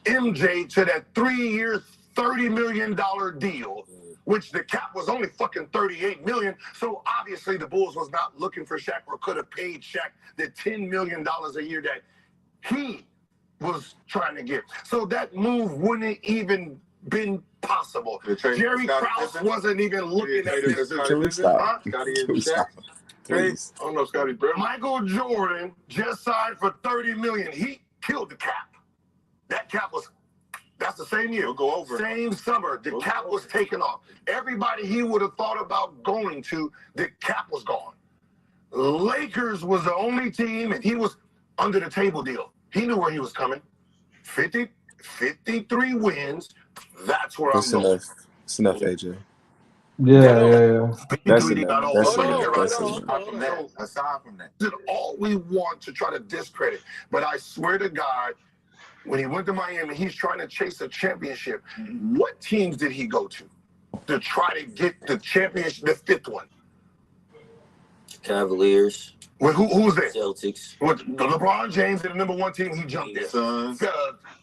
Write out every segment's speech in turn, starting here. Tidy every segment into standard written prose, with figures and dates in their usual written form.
MJ to that 3-year, $30 million deal, which the cap was only fucking $38 million. So obviously the Bulls was not looking for Shaq or could have paid Shaq the $10 million a year that he was trying to get. So that move wouldn't even been possible. Jerry Krause wasn't even looking at this. Can we stop? Please. I don't know, Scotty Brown. Michael Jordan just signed for $30 million. He killed the cap. That cap was, that's the same year. We'll go over. Same summer, the cap was taken off. Everybody he would have thought about going to, the cap was gone. Lakers was the only team, and he was under the table deal. He knew where he was coming. 53 wins. That's where I'm going. It's enough, AJ. Yeah. That's enough. Aside from that. This is all we want to try to discredit. But I swear to God, when he went to Miami, he's trying to chase a championship. What teams did he go to try to get the championship, the fifth one? Cavaliers. Well, who was there? Celtics. With LeBron James in the number one team, he jumped there. Suns.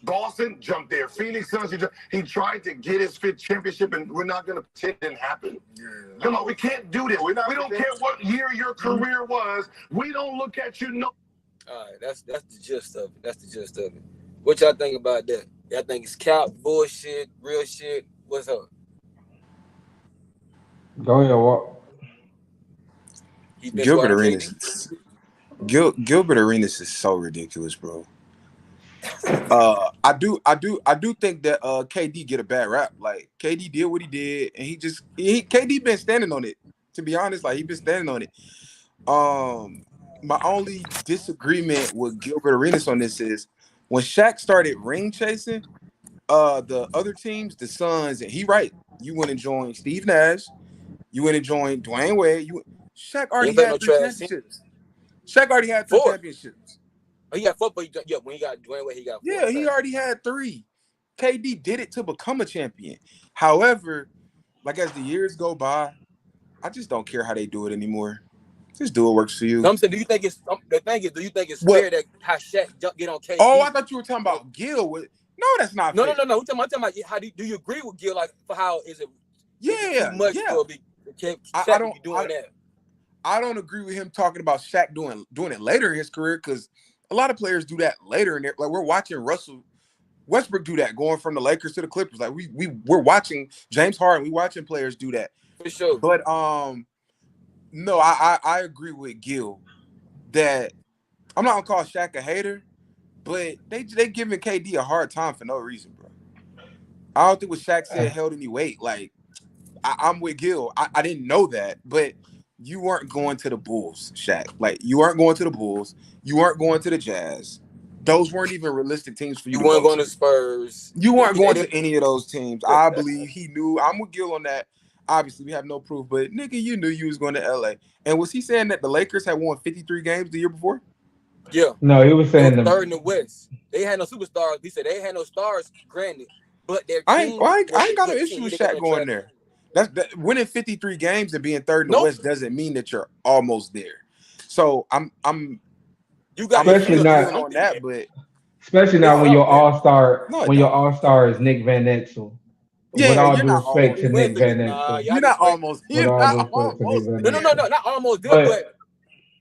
Boston jumped there. Phoenix Suns, he tried to get his fifth championship, and we're not going to pretend it didn't happen. Yeah. Come on, we can't do this. We don't care what year your career was. We don't look at you. No. All right, that's the gist of it. What y'all think about that? Y'all think it's cap, bullshit, real shit? What's up? Go ahead, what? Gilbert Arenas. Gilbert Arenas is so ridiculous, bro. I do think that KD get a bad rap. Like KD did what he did, and KD been standing on it. To be honest, like he been standing on it. My only disagreement with Gilbert Arenas on this is when Shaq started ring chasing the other teams, the Suns, and he right. You went and joined Steve Nash. You went and joined Dwayne Wade. Shaq already had 3 championships. Shaq already had 3 championships. Oh, he got 4, but when he got Dwayne Wade, he got 4. Yeah, he already had 3. KD did it to become a champion. However, like as the years go by, I just don't care how they do it anymore. Just do what works for you. I'm saying, do you think it's fair that how Shaq get on KD? Oh, I thought you were talking about Gil. No, that's not fair. No. I'm talking about how do you agree with Gil? Like, for how is it? Yeah, too much for I don't doing that. I don't agree with him talking about Shaq doing it later in his career because a lot of players do that later in their, like we're watching Russell Westbrook do that, going from the Lakers to the Clippers. Like we're watching James Harden, we watching players do that. For sure. But no, I agree with Gil that I'm not gonna call Shaq a hater, but they giving KD a hard time for no reason, bro. I don't think what Shaq said held any weight. Like I'm with Gil. I didn't know that, but you weren't going to the Bulls, Shaq. Like you weren't going to the Bulls. You weren't going to the Jazz. Those weren't even realistic teams for you. You weren't going to Spurs. You weren't going to any of those teams. I believe he knew. I'm with Gil on that. Obviously, we have no proof, but nigga, you knew you was going to LA. And was he saying that the Lakers had won 53 games the year before? Yeah. No, he was saying they were third in the West. They had no superstars. He said they had no stars, granted, but their team I ain't got no issue with Shaq going there. That winning 53 games and being third in the West doesn't mean that you're almost there. So I'm you got especially not on that, but especially not when your all-star your all-star is Nick Van Exel. Yeah, with all due respect to Nick Van Exel. You're not almost. You're not almost. No, not almost there,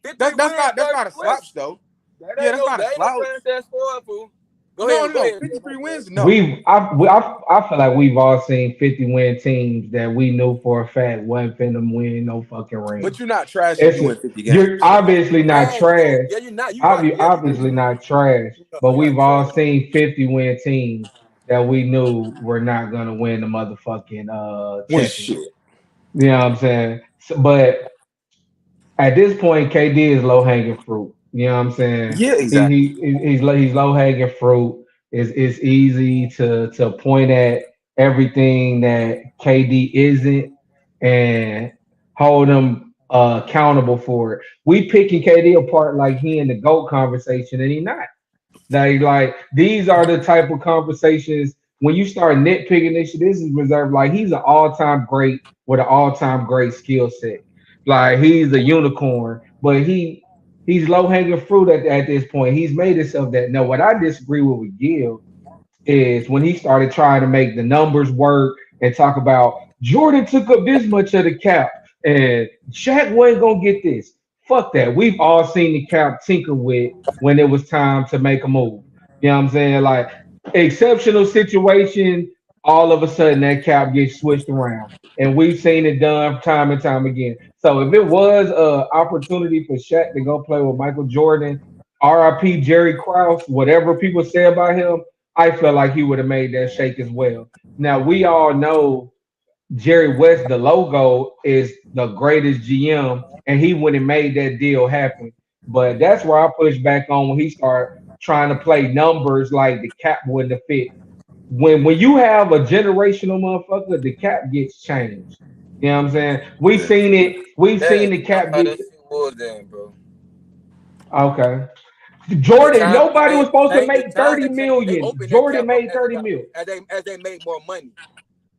but that's not a slouch though. Yeah, that's not a slouch. Go ahead. 53 wins. No, I feel like we've all seen 50-win teams that we knew for a fact wasn't finna win no fucking ring. But you're not trash if you win 50 games. You're obviously not trash. Yeah, you're not. Obviously not trash. But we've all seen 50-win teams that we knew were not gonna win the motherfucking championship. You know what I'm saying? So, but at this point, KD is low hanging fruit. You know what I'm saying? Yeah, exactly. He's low hanging fruit. It's easy to point at everything that KD isn't and hold him accountable for it. We picking KD apart like he in the GOAT conversation and he not. Like these are the type of conversations when you start nitpicking this shit. This is reserved. Like he's an all-time great with an all-time great skill set. Like he's a unicorn, but he's low hanging fruit at this point. He's made himself that. Now, what I disagree with Gil is when he started trying to make the numbers work and talk about Jordan took up this much of the cap and Shaq wasn't gonna get this. Fuck that. We've all seen the cap tinker with when it was time to make a move. You know what I'm saying? Like exceptional situation, all of a sudden that cap gets switched around. And we've seen it done time and time again. So if it was a opportunity for Shaq to go play with Michael Jordan, RIP Jerry Krause, whatever people say about him, I feel like he would have made that shake as well. Now we all know Jerry West, the logo, is the greatest GM, and he wouldn't have made that deal happen. But that's where I push back on when he started trying to play numbers like the cap wouldn't have fit. When you have a generational motherfucker, the cap gets changed. You know what I'm saying? We've seen it. We've seen That the how cap that get shit was then, bro. okay. The Jordan, time nobody was supposed to the make time 30 they million. opened that Jordan cap up made 30 million as they made more money.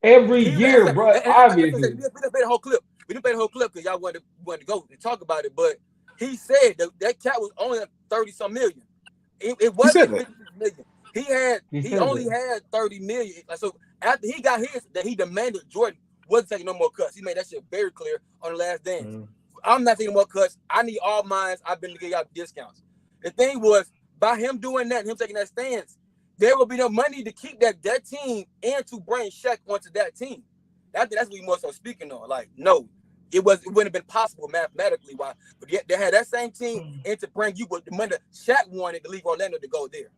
every He as year, I bro. said, we Obviously. didn't play the whole clip. We didn't play the whole clip because y'all wanted to go and talk about it. But he said that cap was only 30 some million. It He said wasn't that. 50 million. He He said only that. had 30 million. Like, so after he got his, that he demanded Jordan wasn't taking no more cuts. He made that shit very clear on the last dance. Mm. I'm not taking more cuts. I need all mines. I've been to get y'all discounts. The thing was, by him doing that, him taking that stance, there will be no money to keep that team and to bring Shaq onto that team. I think that's what we must have speaking on. Like, no, it wouldn't have been possible mathematically. Why? But yet they had that same team and to bring you with the money that Shaq wanted to leave Orlando to go there.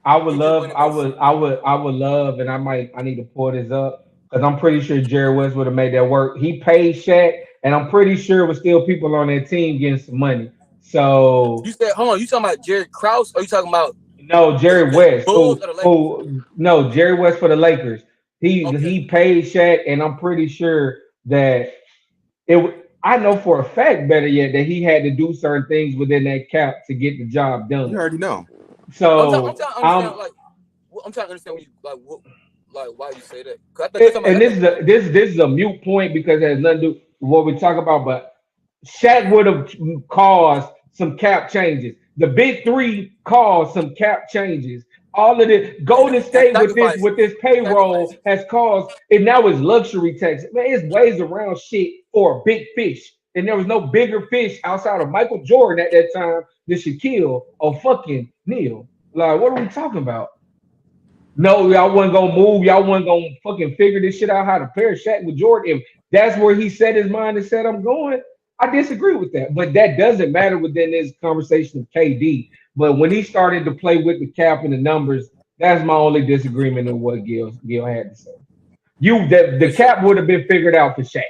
I would It just love, wouldn't have made sense. I would love, and I need to pull this up because I'm pretty sure Jerry West would have made that work. He paid Shaq, and I'm pretty sure it was still people on that team getting some money. You So said, hold on, you talking about Jerry Krause or you talking about no, Jerry the West, Bulls or the Lakers? no, Jerry West for the Lakers. Okay. He paid Shaq, and I'm pretty sure that I know for a fact, better yet, that he had to do certain things within that cap to get the job You done. already know. I'm So trying to understand, I'm like, I'm trying to understand what you like. Like, why you say that? Cause I think you're talking and about. I think, this is a mute point because it has nothing to do with what we talk about. But Shaq would have caused some cap changes. The big three caused some cap changes. All of the Golden and State with sacrifices, this payroll sacrifices. has caused it now is luxury tax. Man, it's ways around shit for a big fish. And there was no bigger fish outside of Michael Jordan at that time than Shaquille or fucking Neil. Like, what are we talking about? No, y'all wasn't gonna move. Y'all wasn't gonna fucking figure this shit out how to pair Shaq with Jordan. If that's where he set his mind and said, I'm going, I disagree with that. But that doesn't matter within this conversation of KD. But when he started to play with the cap and the numbers, that's my only disagreement in what Gil had to say. The For sure. cap would have been figured out for Shaq.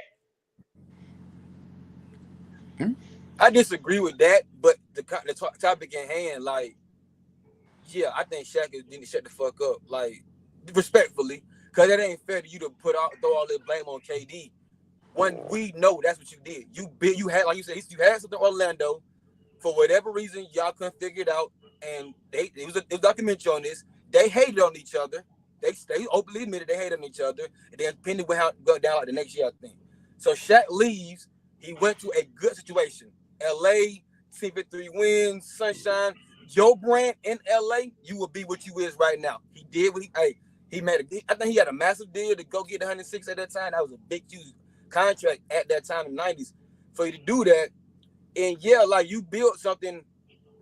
I disagree with that, but the topic in hand, like, yeah, I think Shaq need to shut the fuck up, like, respectfully, because it ain't fair to you to throw all the blame on KD when we know that's what you did. You had, like you said, you had something in Orlando for whatever reason y'all couldn't figure it out, and it was a documentary on this. They hated on each other. They openly admitted they hated on each other, and then depending on how it go down like the next year, I think. So Shaq leaves. He went to a good situation. LA, team with 3 wins, sunshine. Joe Brand in LA, you will be what you is right now. He did what he made. I think he had a massive deal to go get the 106 at that time. That was a big, huge contract at that time in the 90s for you to do that. And yeah, like you built something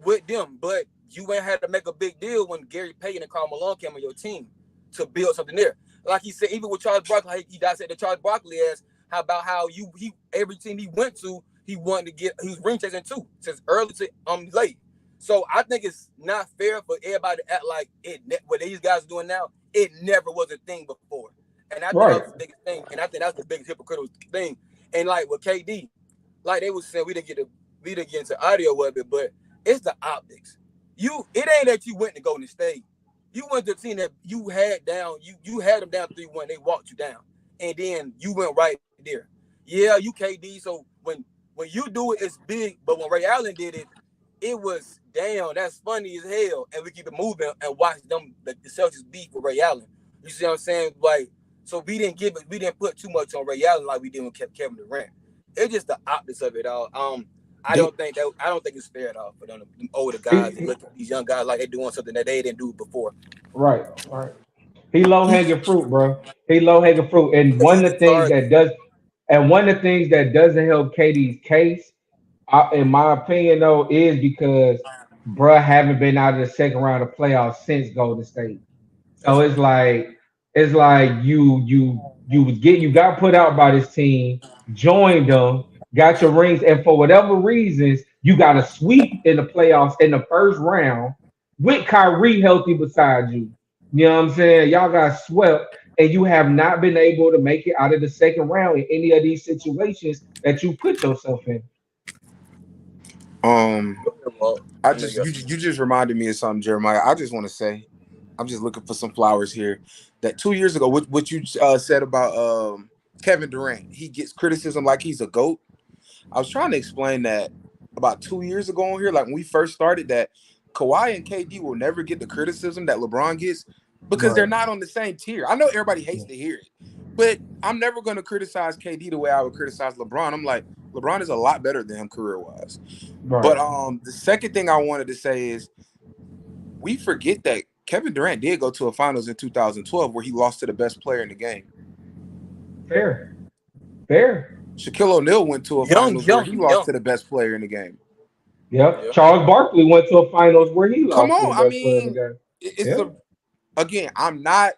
with them, but you ain't had to make a big deal when Gary Payton and Karl Malone came on your team to build something there. Like he said, even with Charles Barkley, he dissected Charles Barkley as how he every team he went to, he wanted to get, he was ring chasing too, since early to late. So I think it's not fair for everybody to act like what these guys are doing now, it never was a thing before. And I think Right. that was the biggest thing. And I think that's the biggest hypocritical thing. And like with KD, like they was saying, we didn't get into audio of it, but it's the optics. It ain't that you went to Golden State. You went to a team that you had down, you had them down 3-1, they walked you down. And then you went right there. Yeah, you KD. So when you do it, it's big. But when Ray Allen did it, it was damn, that's funny as hell. And we keep it moving and watch them the Celtics beat with Ray Allen. You see what I'm saying? Like, so we didn't put too much on Ray Allen like we did with Kevin Durant. It's just the optics of it all. I don't think it's fair at all for them older guys to look at these young guys like they're doing something that they didn't do before. Right. He low hanging fruit, bro. He low hanging fruit, and one of the things Sorry. that does, and one of the things that doesn't help KD's case, in my opinion, though, is because bruh haven't been out of the second round of playoffs since Golden State. So it's like you got put out by this team, joined them, got your rings, and for whatever reasons, you got a sweep in the playoffs in the first round with Kyrie healthy beside you. You know what I'm saying? Y'all got swept, and you have not been able to make it out of the second round in any of these situations that you put yourself in. You just reminded me of something, Jeremiah. I just want to say, I'm just looking for some flowers here. That 2 years ago, what you said about Kevin Durant, he gets criticism like he's a GOAT. I was trying to explain that about 2 years ago on here, like when we first started, that Kawhi and KD will never get the criticism that LeBron gets because they're not on the same tier. I know everybody hates to hear it, but I'm never going to criticize KD the way I would criticize LeBron. I'm like, LeBron is a lot better than him career-wise. Right. But the second thing I wanted to say is we forget that Kevin Durant did go to a finals in 2012 where he lost to the best player in the game. Fair. Shaquille O'Neal went to a finals where he lost to the best player in the game. Yep. Charles Barkley went to a finals where he lost to the best player in the game. It's again, I'm not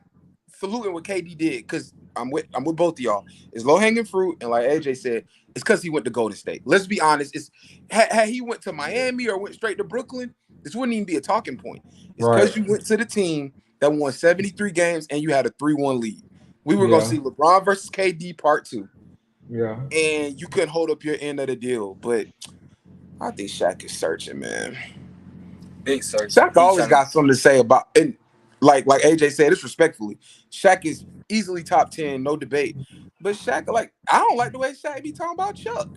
saluting what KD did because I'm with both of y'all. It's low hanging fruit, and like AJ said, it's because he went to Golden State. Let's be honest. It's had he went to Miami or went straight to Brooklyn, this wouldn't even be a talking point. It's because you went to the team that won 73 games and you had a 3-1 lead. We were gonna see LeBron versus KD part 2. Yeah. And you couldn't hold up your end of the deal, but I think Shaq is searching, man. Big search. Shaq always got something to say about, and like AJ said, it's respectfully. Shaq is easily top 10, no debate. But Shaq, I don't like the way Shaq be talking about Chuck.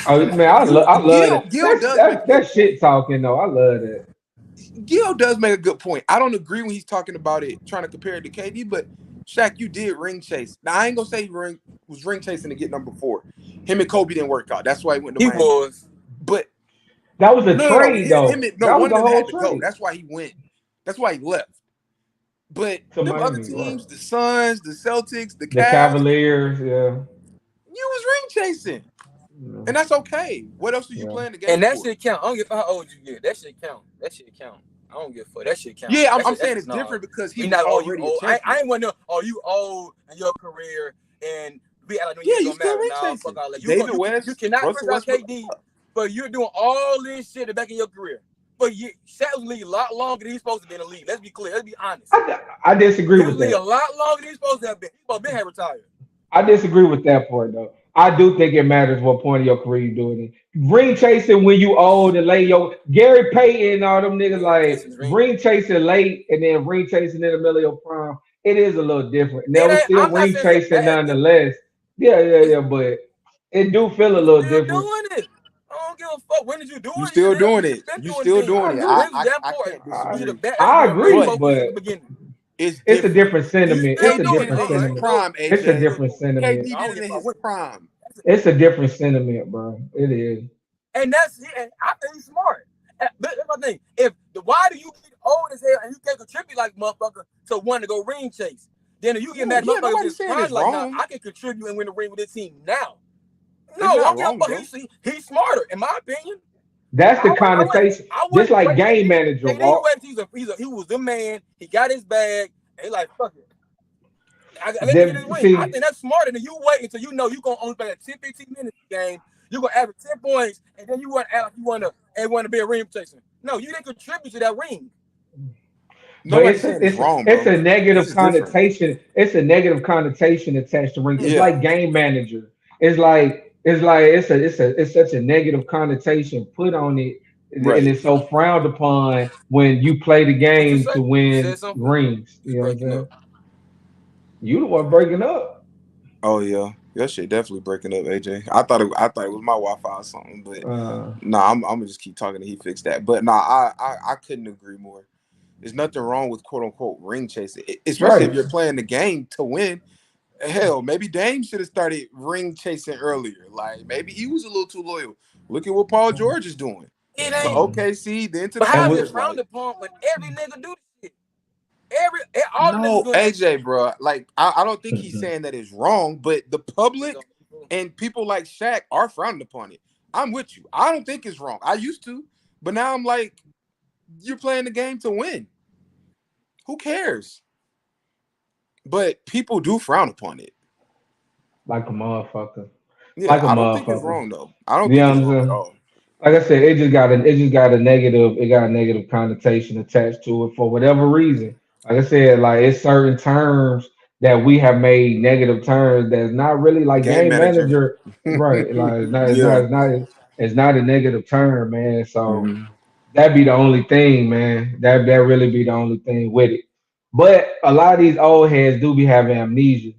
Oh man, I love it. That shit talking though. I love that. Gil does make a good point. I don't agree when he's talking about it, trying to compare it to KD, but Shaq, you did ring chase. Now I ain't gonna say he was ring chasing to get number 4. Him and Kobe didn't work out. That's why he went to Miami. He was, but that was a trade though. That was the whole trade. That's why he went. That's why he left. But the other teams, the Suns, the Celtics, the Cavaliers, you was ring chasing. And that's okay. What else are you playing the game and that for? shit count. I don't give a how old you get. That shit count. I don't give a fuck. That shit count. Yeah, I'm saying it's different because he's not already old. I ain't want to know, you old in your career and be like, you still ring chasing. David West, you cannot criticize KD, but you're doing all this shit in the back of your career. But Shaq was in the league a lot longer than he's supposed to be in the league. Let's be clear. Let's be honest. I disagree with that. A lot longer than he's supposed to have been. He's supposed to have retired. I disagree with that part though. I do think it matters what point of your career you're doing it. Ring chasing when you old and late. Gary Payton and all them niggas ring chasing late and then ring chasing in the middle of your prime. It is a little different. Never still ring chasing nonetheless. Yeah, but it do feel a little different. Doing it. I don't give a fuck. When did you do it? You still doing it. You still doing it. I agree, but it's a different sentiment. It's a different sentiment. It's a different sentiment. It's a different sentiment, bro. It is. And that's it. And I think he's smart. But that's my thing. Why do you get old as hell and you can't contribute like motherfucker to want to go ring chase? Then if you get mad, motherfucker, like, nah, I can contribute and win the ring with this team now. No, I don't give a fuck. He's smarter, in my opinion. That's the connotation. Just like game manager. He was the man. He got his bag. And he like, fuck it. I think that's smarter than you wait until you know you're going to only play 10-15 minutes game. You're going to average 10 points, and then you want to act like you want to be a ring chaser. No, you didn't contribute to that ring. No, it's a negative connotation. It's a negative connotation attached to ring. It's like game manager. It's such a negative connotation put on it, and it's so frowned upon when you play the game to win rings. You know what I'm saying? You the one breaking up. Oh yeah, your shit definitely breaking up, AJ. I thought it was my Wi-Fi or something, but I'm gonna just keep talking and he fixed that. But I couldn't agree more. There's nothing wrong with quote unquote ring chasing, especially if you're playing the game to win. Hell, maybe Dame should have started ring chasing earlier. Like maybe he was a little too loyal. Look at what Paul George is doing. It To ain't. OKC, then to the But how is it Clippers. frowned Like, upon when every nigga do this shit? All the niggas no, doing that shit. AJ, bro. Like, I don't think he's saying that it's wrong, but the public and people like Shaq are frowned upon it. I'm with you. I don't think it's wrong. I used to, but now I'm like, you're playing the game to win. Who cares? But people do frown upon it. Like a motherfucker. Yeah, Like a I don't think it's motherfucker. wrong though. I don't You know think it's what I'm wrong at saying? all. Like I said, it just got a negative connotation attached to it for whatever reason. Like I said, like it's certain terms that we have made negative terms that's not really like Game game manager. manager, right? Like Yeah. it's not a negative term, man. So Mhm. that'd be the only thing, man. That really be the only thing with it. But a lot of these old heads do be having amnesia.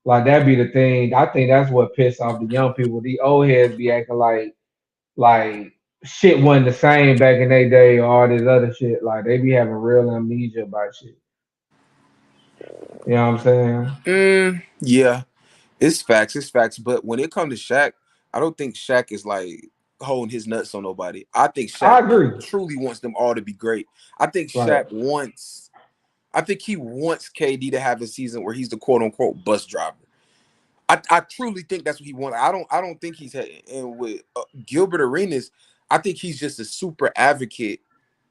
Like that'd be the thing. I think that's what piss off the young people. The old heads be acting like shit wasn't the same back in their day or all this other shit. Like they be having real amnesia about shit. You know what I'm saying? Yeah, it's facts. It's facts. But when it comes to Shaq, I don't think Shaq is like holding his nuts on nobody. I think I Shaq agree. truly wants them all to be great. I think Right. Shaq wants. I think he wants KD to have a season where he's the quote unquote bus driver. I truly think that's what he wants. I don't think he's and with Gilbert Arenas. I think he's just a super advocate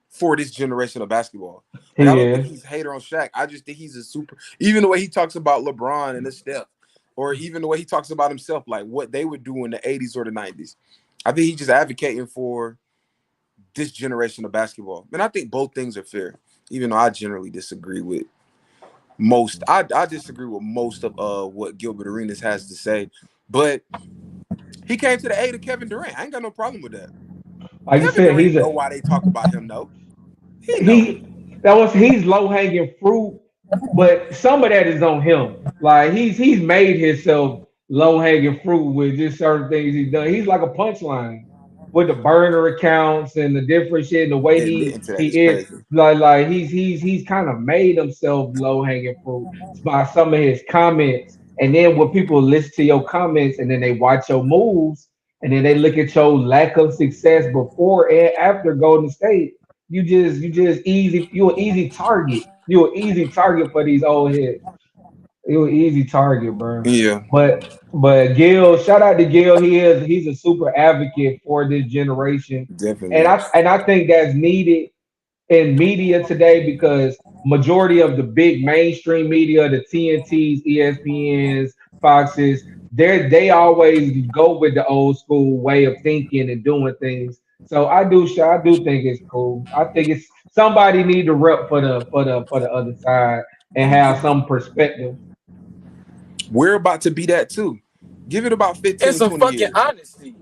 for this generation of basketball. Like I He don't think is. he's a hater on Shaq. I just think he's a super. Even the way he talks about LeBron and the Steph, or even the way he talks about himself, like what they would do in the '80s or the '90s. I think he's just advocating for this generation of basketball, and I think both things are fair. Even though I generally disagree with most, I disagree with most of what Gilbert Arenas has to say, but he came to the aid of Kevin Durant. I ain't got no problem with that. Like you Kevin said, Durant know why they talk about him, though. He know. he's low hanging fruit, but some of that is on him. Like he's made himself low hanging fruit with just certain things he's done. He's like a punchline with the burner accounts and the different shit, and the way Admitting to that is he is crazy. like he's kind of made himself low hanging fruit by some of his comments. And then when people listen to your comments and then they watch your moves and then they look at your lack of success before and after Golden State, you're an easy target. You're an easy target for these old heads. You're an easy target, bro. Yeah, But Gil, shout out to Gil. He's a super advocate for this generation. And definitely. I think that's needed in media today because majority of the big mainstream media, the TNTs, ESPNs, Foxes, they always go with the old school way of thinking and doing things. So I do think it's cool. I think it's somebody need to rep for the other side and have some perspective. We're about to be that too. Give it about 15 And to some 20 fucking years. honesty.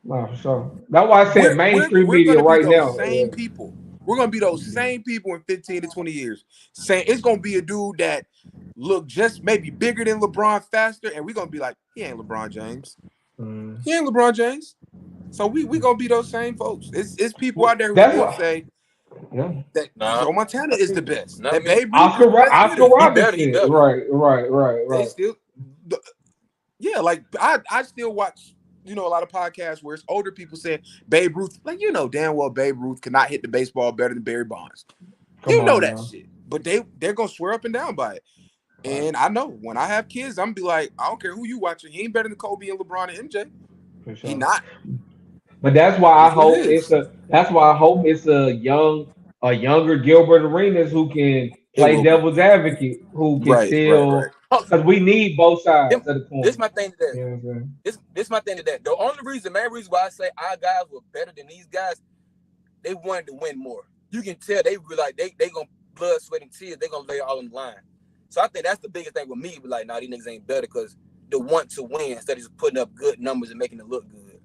No, for sure. That's why I said mainstream We're media gonna be right those now. same people. We're gonna be those same people in 15 to 20 years. Saying it's gonna be a dude that look just maybe bigger than LeBron, faster, and we're gonna be like, he ain't LeBron James. Mm. He ain't LeBron James. So we gonna be those same folks. It's people Well, out there who that's still what. say Yeah. that Nah, Joe Montana is the best. not That me. Babe Ruth is the best Oscar hitter. He better. He Robinson. better. Right. They still, yeah, like I still watch, a lot of podcasts where it's older people saying Babe Ruth, like damn well Babe Ruth cannot hit the baseball better than Barry Bonds. Come You know on that now. shit, but they're gonna swear up and down by it. Right. And I know when I have kids, I'm gonna be like, I don't care who you watching, he ain't better than Kobe and LeBron and MJ. For He sure. not. But that's why I It's what it hope is. it's a younger Gilbert Arenas who can It play will be. devil's advocate, who can Right. still Oh, because we need both sides of the this coin. my thing to that. You know what I'm saying? This my thing to that. The only main reason why I say our guys were better than these guys, they wanted to win more. You can tell they were like they gonna blood, sweat, and tears. They gonna lay it all on the line. So I think that's the biggest thing with me. But like, nah, these niggas ain't better because they want to win instead of just putting up good numbers and making it look good.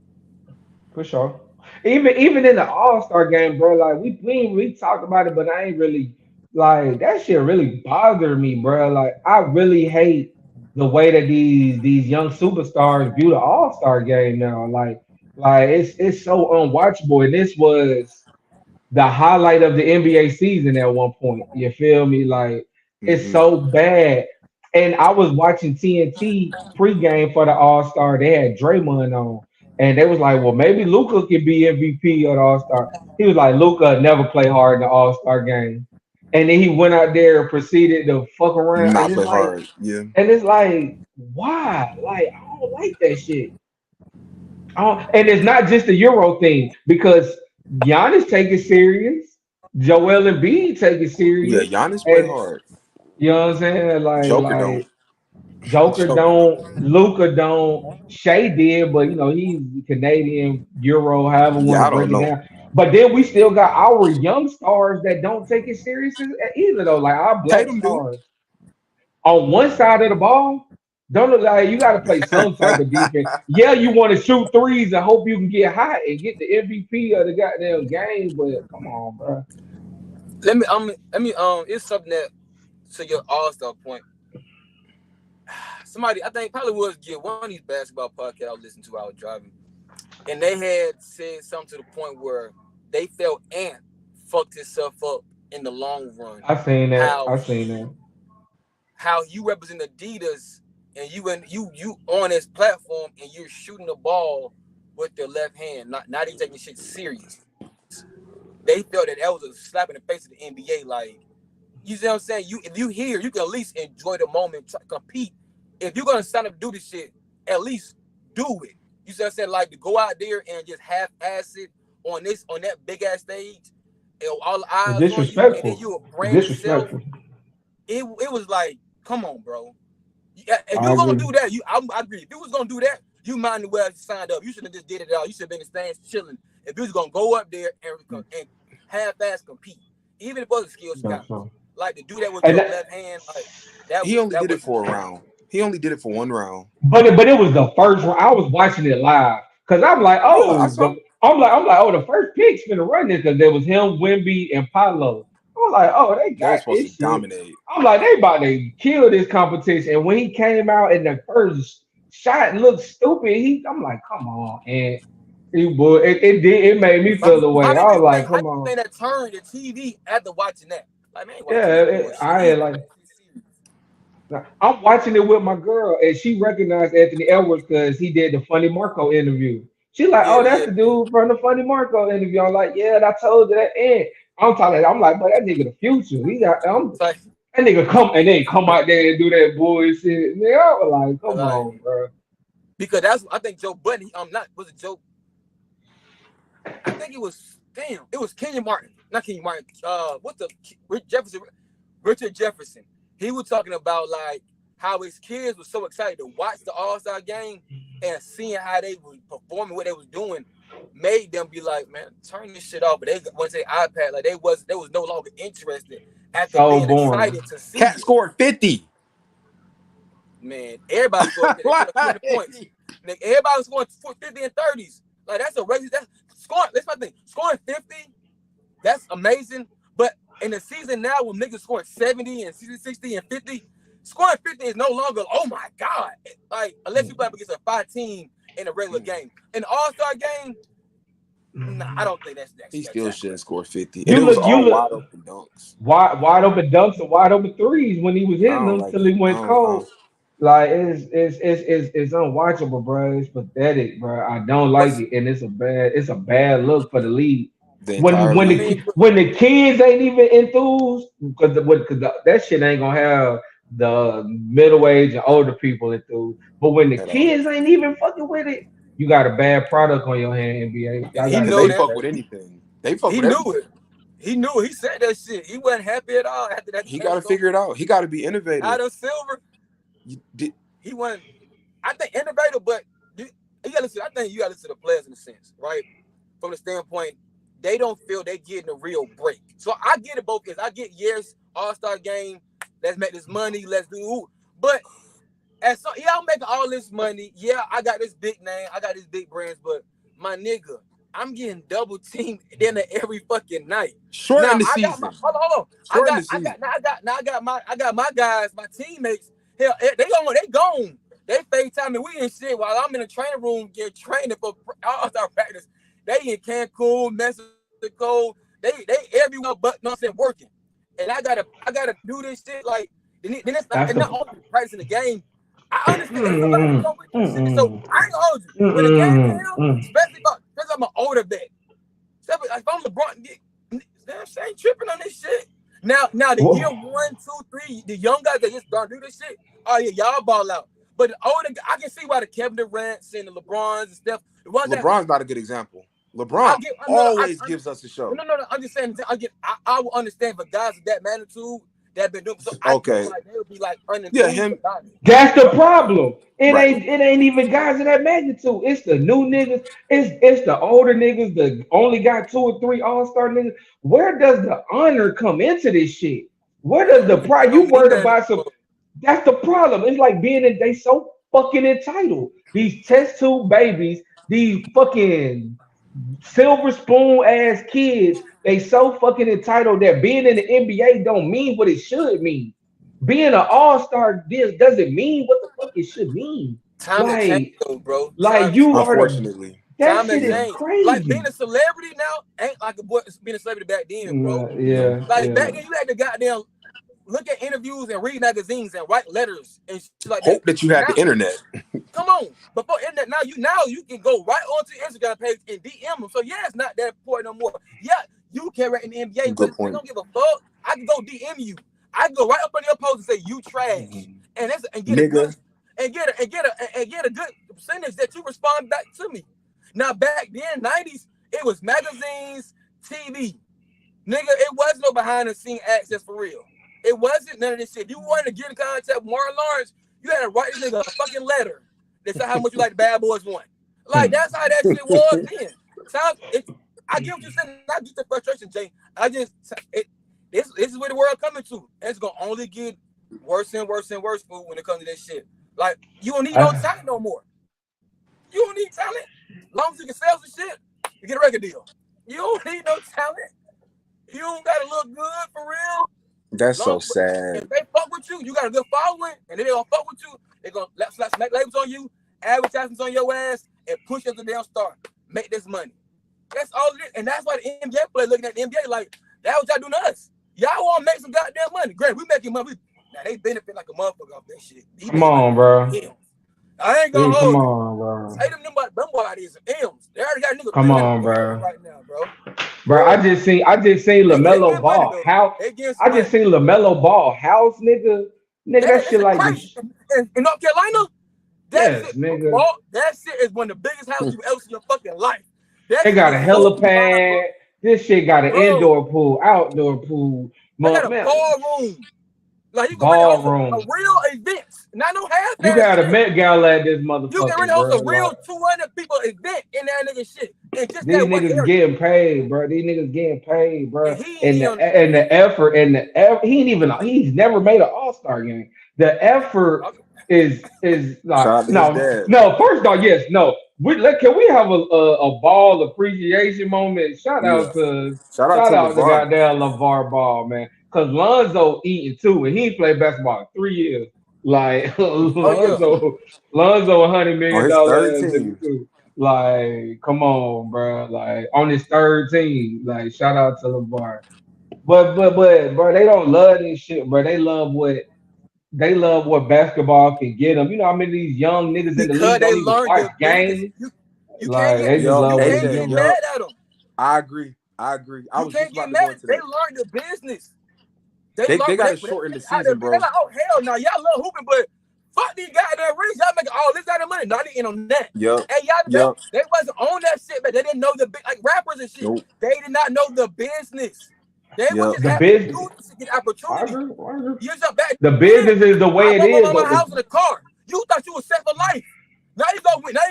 For sure. Even in the All-Star game, bro, like we talked about it, but I ain't really like that shit really bothered me, bro. Like I really hate the way that these young superstars view the All-Star game now. Like it's so unwatchable. And this was the highlight of the NBA season at one point. You feel me? Like it's Mhm. so bad. And I was watching TNT pregame for the All Star. They had Draymond on, and they was like, "Well, maybe Luca could be MVP of the All Star." He was like, "Luca never play hard in the All Star game," and then he went out there and proceeded to fuck around. Not play hard. Yeah. And it's like, why? Like, I don't like that shit. And it's not just a Euro thing because Giannis take it serious, Joel Embiid take it Yeah, serious, Giannis play and hard. you know what I'm saying? Joker don't. Joker Joker don't, Luca don't, Shea did, but you know he's Canadian, Euro, however want Yeah, to I break don't it know. down. But then we still got our young stars that don't take it serious either, though. Like our black Tatum do. stars on one side of the ball. Don't look like you got to play some type of defense. Yeah, you want to shoot threes and hope you can get hot and get the MVP of the goddamn game, but come on, bro. It's something that to your all-star point. Somebody, I think probably was one of these basketball podcasts I was listening to while I was driving, and they had said something to the point where they felt Ant fucked himself up in the long run. I seen that. How you represent Adidas and you on this platform and you're shooting the ball with your left hand, not even taking shit serious. They felt that was a slap in the face of the NBA. Like, you see what I'm saying? If you here, you can at least enjoy the moment, try to compete. If you're gonna sign up to do this shit, at least do it. You see what I'm saying? Like, to go out there and just half-ass it on that big ass stage, and all the eyes on you, and then you a brand yourself. It was like, come on, bro. If you gonna do that, I agree. If you was gonna do that, you might as well signed up. You should have just did it all. You should have been in the stands chilling. If you was gonna go up there and half-ass compete, even if it was a skill shot, like to do that with your left hand, like that. He only did it for a round. He only did it for one round. But it was the first round. I was watching it live because I'm like, the first pick's gonna run this because there was him, Wemby, and Paolo. I'm like, oh, they got this shit. Dominate. I'm like, they about to kill this competition. And when he came out and the first shot looked stupid, I'm like, come on, and it made me feel the way. I was like, come on. I that turned the TV after watching that. Like, man, I'm watching it with my girl, and she recognized Anthony Edwards because he did the Funny Marco interview. She's like, that's the dude from the Funny Marco interview. I'm like, yeah, and I told you that. And I'm like, but that nigga the future. That nigga come out there and do that bullshit. Man, I was like, come on, bro. Because I think Joe Budden. Was it Joe? I think it was. Damn, it was Kenyon Martin, not Kenyon Martin. Richard Jefferson. He was talking about like how his kids were so excited to watch the All-Star game and seeing how they were performing, what they was doing, made them be like, man, turn this shit off. But they once they iPad, like they was no longer interested after being excited to see. Cat scored 50. Man, everybody scored 50 points. Everybody was scoring 50 and 30s. Like that's a race. That's scoring. That's my thing. Scoring 50, that's amazing. But in the season now, when niggas scoring 70 and 60 and 50, scoring 50 is no longer, oh my God. Like, unless you play up against a 5 team in a regular game. In the All-Star game, nah, I don't think that's that. He still shouldn't score 50. And it was all wide open dunks. Wide open dunks and wide open threes when he was hitting them until he went cold. Like it's unwatchable, bro. It's pathetic, bro. I don't like it, and it's a bad look for the league. When the kids ain't even enthused, because that shit ain't gonna have the middle age and older people enthused. But when the kids ain't even fucking with it, you got a bad product on your hand, NBA. They fuck with anything. They fuck with everything. It. He knew it. He said that shit. He wasn't happy at all after that. He got to figure it out. He got to be innovative. Adam Silver. He wasn't. I think innovative, but you got to listen. I think you got to listen to the players in a sense, right? From the standpoint, they don't feel they getting a real break. So I get it both ways. I get All-Star game. Let's make this money. Let's do. But I'm making all this money. Yeah, I got this big name. I got these big brands. But my nigga, I'm getting double teamed dinner every fucking night. Short in the season. Hold on. I got my guys, my teammates. Hell, they gone. They FaceTime and we in shit while I'm in the training room getting training for All-Star practice. They in Cancun, Mexico. They everywhere but nothing working. And I gotta do this shit. Like, Then it's That's not the only practicing the game. I understand somebody don't really do shit. So I ain't gonna hold you. When the game down, especially if I'm an older vet. If I'm LeBron, I ain't tripping on this shit. Now the Whoa. year 1, 2, 3, the young guys that just start do this shit. Oh yeah, y'all ball out. But the older, I can see why the Kevin Durant's and the LeBrons and stuff. The ones LeBron's not a good example. LeBron always gives us a show. No. I'm just saying. I will understand for guys of that magnitude that have been doing so. Okay. Like they would be like unenthused. Yeah, him. That's the problem. It ain't even guys of that magnitude. It's the new niggas. It's the older niggas. The only got 2 or 3 all-star niggas. Where does the honor come into this shit? Where does the pride? You worried about some? That's the problem. It's like they so fucking entitled. These test tube babies. These fucking silver spoon ass kids. They so fucking entitled that being in the NBA don't mean what it should mean. Being an all-star doesn't mean what the fuck it should mean. Time like, change, bro. Like you are unfortunately. That shit is crazy. Like being a celebrity now ain't like being a celebrity back then, bro. Yeah. Back then you had to goddamn look at interviews and read magazines and write letters and shit like Hope that you had the internet. Come on, before internet, now you can go right onto your Instagram page and DM them. So yeah, it's not that important no more. Yeah, you can write in the NBA, but I don't give a fuck. I can go DM you. I can go right up on your post and say you trash, and get a good percentage that you respond back to me. Now back then, 90s, it was magazines, TV. Nigga, it was no behind the scene access for real. It wasn't none of this shit. You wanted to get in contact with Martin Lawrence, you had to write this nigga a fucking letter that said how much you like the Bad Boys One. Like that's how that shit was then. I get what you're saying. I get the frustration, Jay. This is where the world coming to. And it's gonna only get worse and worse and worse when it comes to this shit. Like you don't need no talent no more. You don't need talent. As long as you can sell some shit, you get a record deal. You don't need no talent. You don't gotta look good for real. That's so sad. If they fuck with you, you got a good following, and if they don't fuck with you, they're gonna slap labels on you, advertisements on your ass, and push you to the damn star. Make this money. That's all it is. And that's why the NBA player looking at the NBA like, that's what y'all doing to us. Y'all want to make some goddamn money. Great, we making money. Now they benefit like a motherfucker off that shit. Come on, bro. I ain't gonna hold you. Come on, bro. Say them boy out here some M's. They already got niggas. Come on, bro. Right now, bro. Bro, I just seen LaMelo Ball. I just seen LaMelo Ball house, nigga. That shit like this. In North Carolina, yes, nigga. Ball, that shit is one of the biggest houses you've ever seen in your fucking life. They got a helipad. This shit got an indoor pool, outdoor pool. They got a ballroom. Like you can ballroom. A real event. Not no half. You got a Met Gala at this motherfucker. You can really host a real 200 people event in that nigga shit. And just these niggas getting paid, bro. These niggas getting paid, bro. And the effort he's never made an all-star game. The effort is like no. First off, yes, no. Can we have a ball appreciation moment? Shout out to goddamn LeVar Ball, man. Cause Lonzo eating too, and he played basketball in 3 years. Like Lonzo $100 million too. Like, come on, bro. Like on his third team. Like, shout out to LeVar. But bro, they don't love this shit, bro. They love what basketball can get them. You know how many of these young niggas in the league don't even watch games? You can't get mad at them. I agree. I was just about to go into that. They learned the business. They got to shorten the season, bro. They're like, oh hell no, y'all love hooping, but fuck these goddamn rings. Y'all making all this kind of money. No, they ain't on that. Yep. And y'all, they wasn't on that shit, but they didn't know like rappers and shit. Nope. They did not know the business. They was just the business to get opportunity. The business is the way it is. I my house in a car. You thought you was set for life. Now you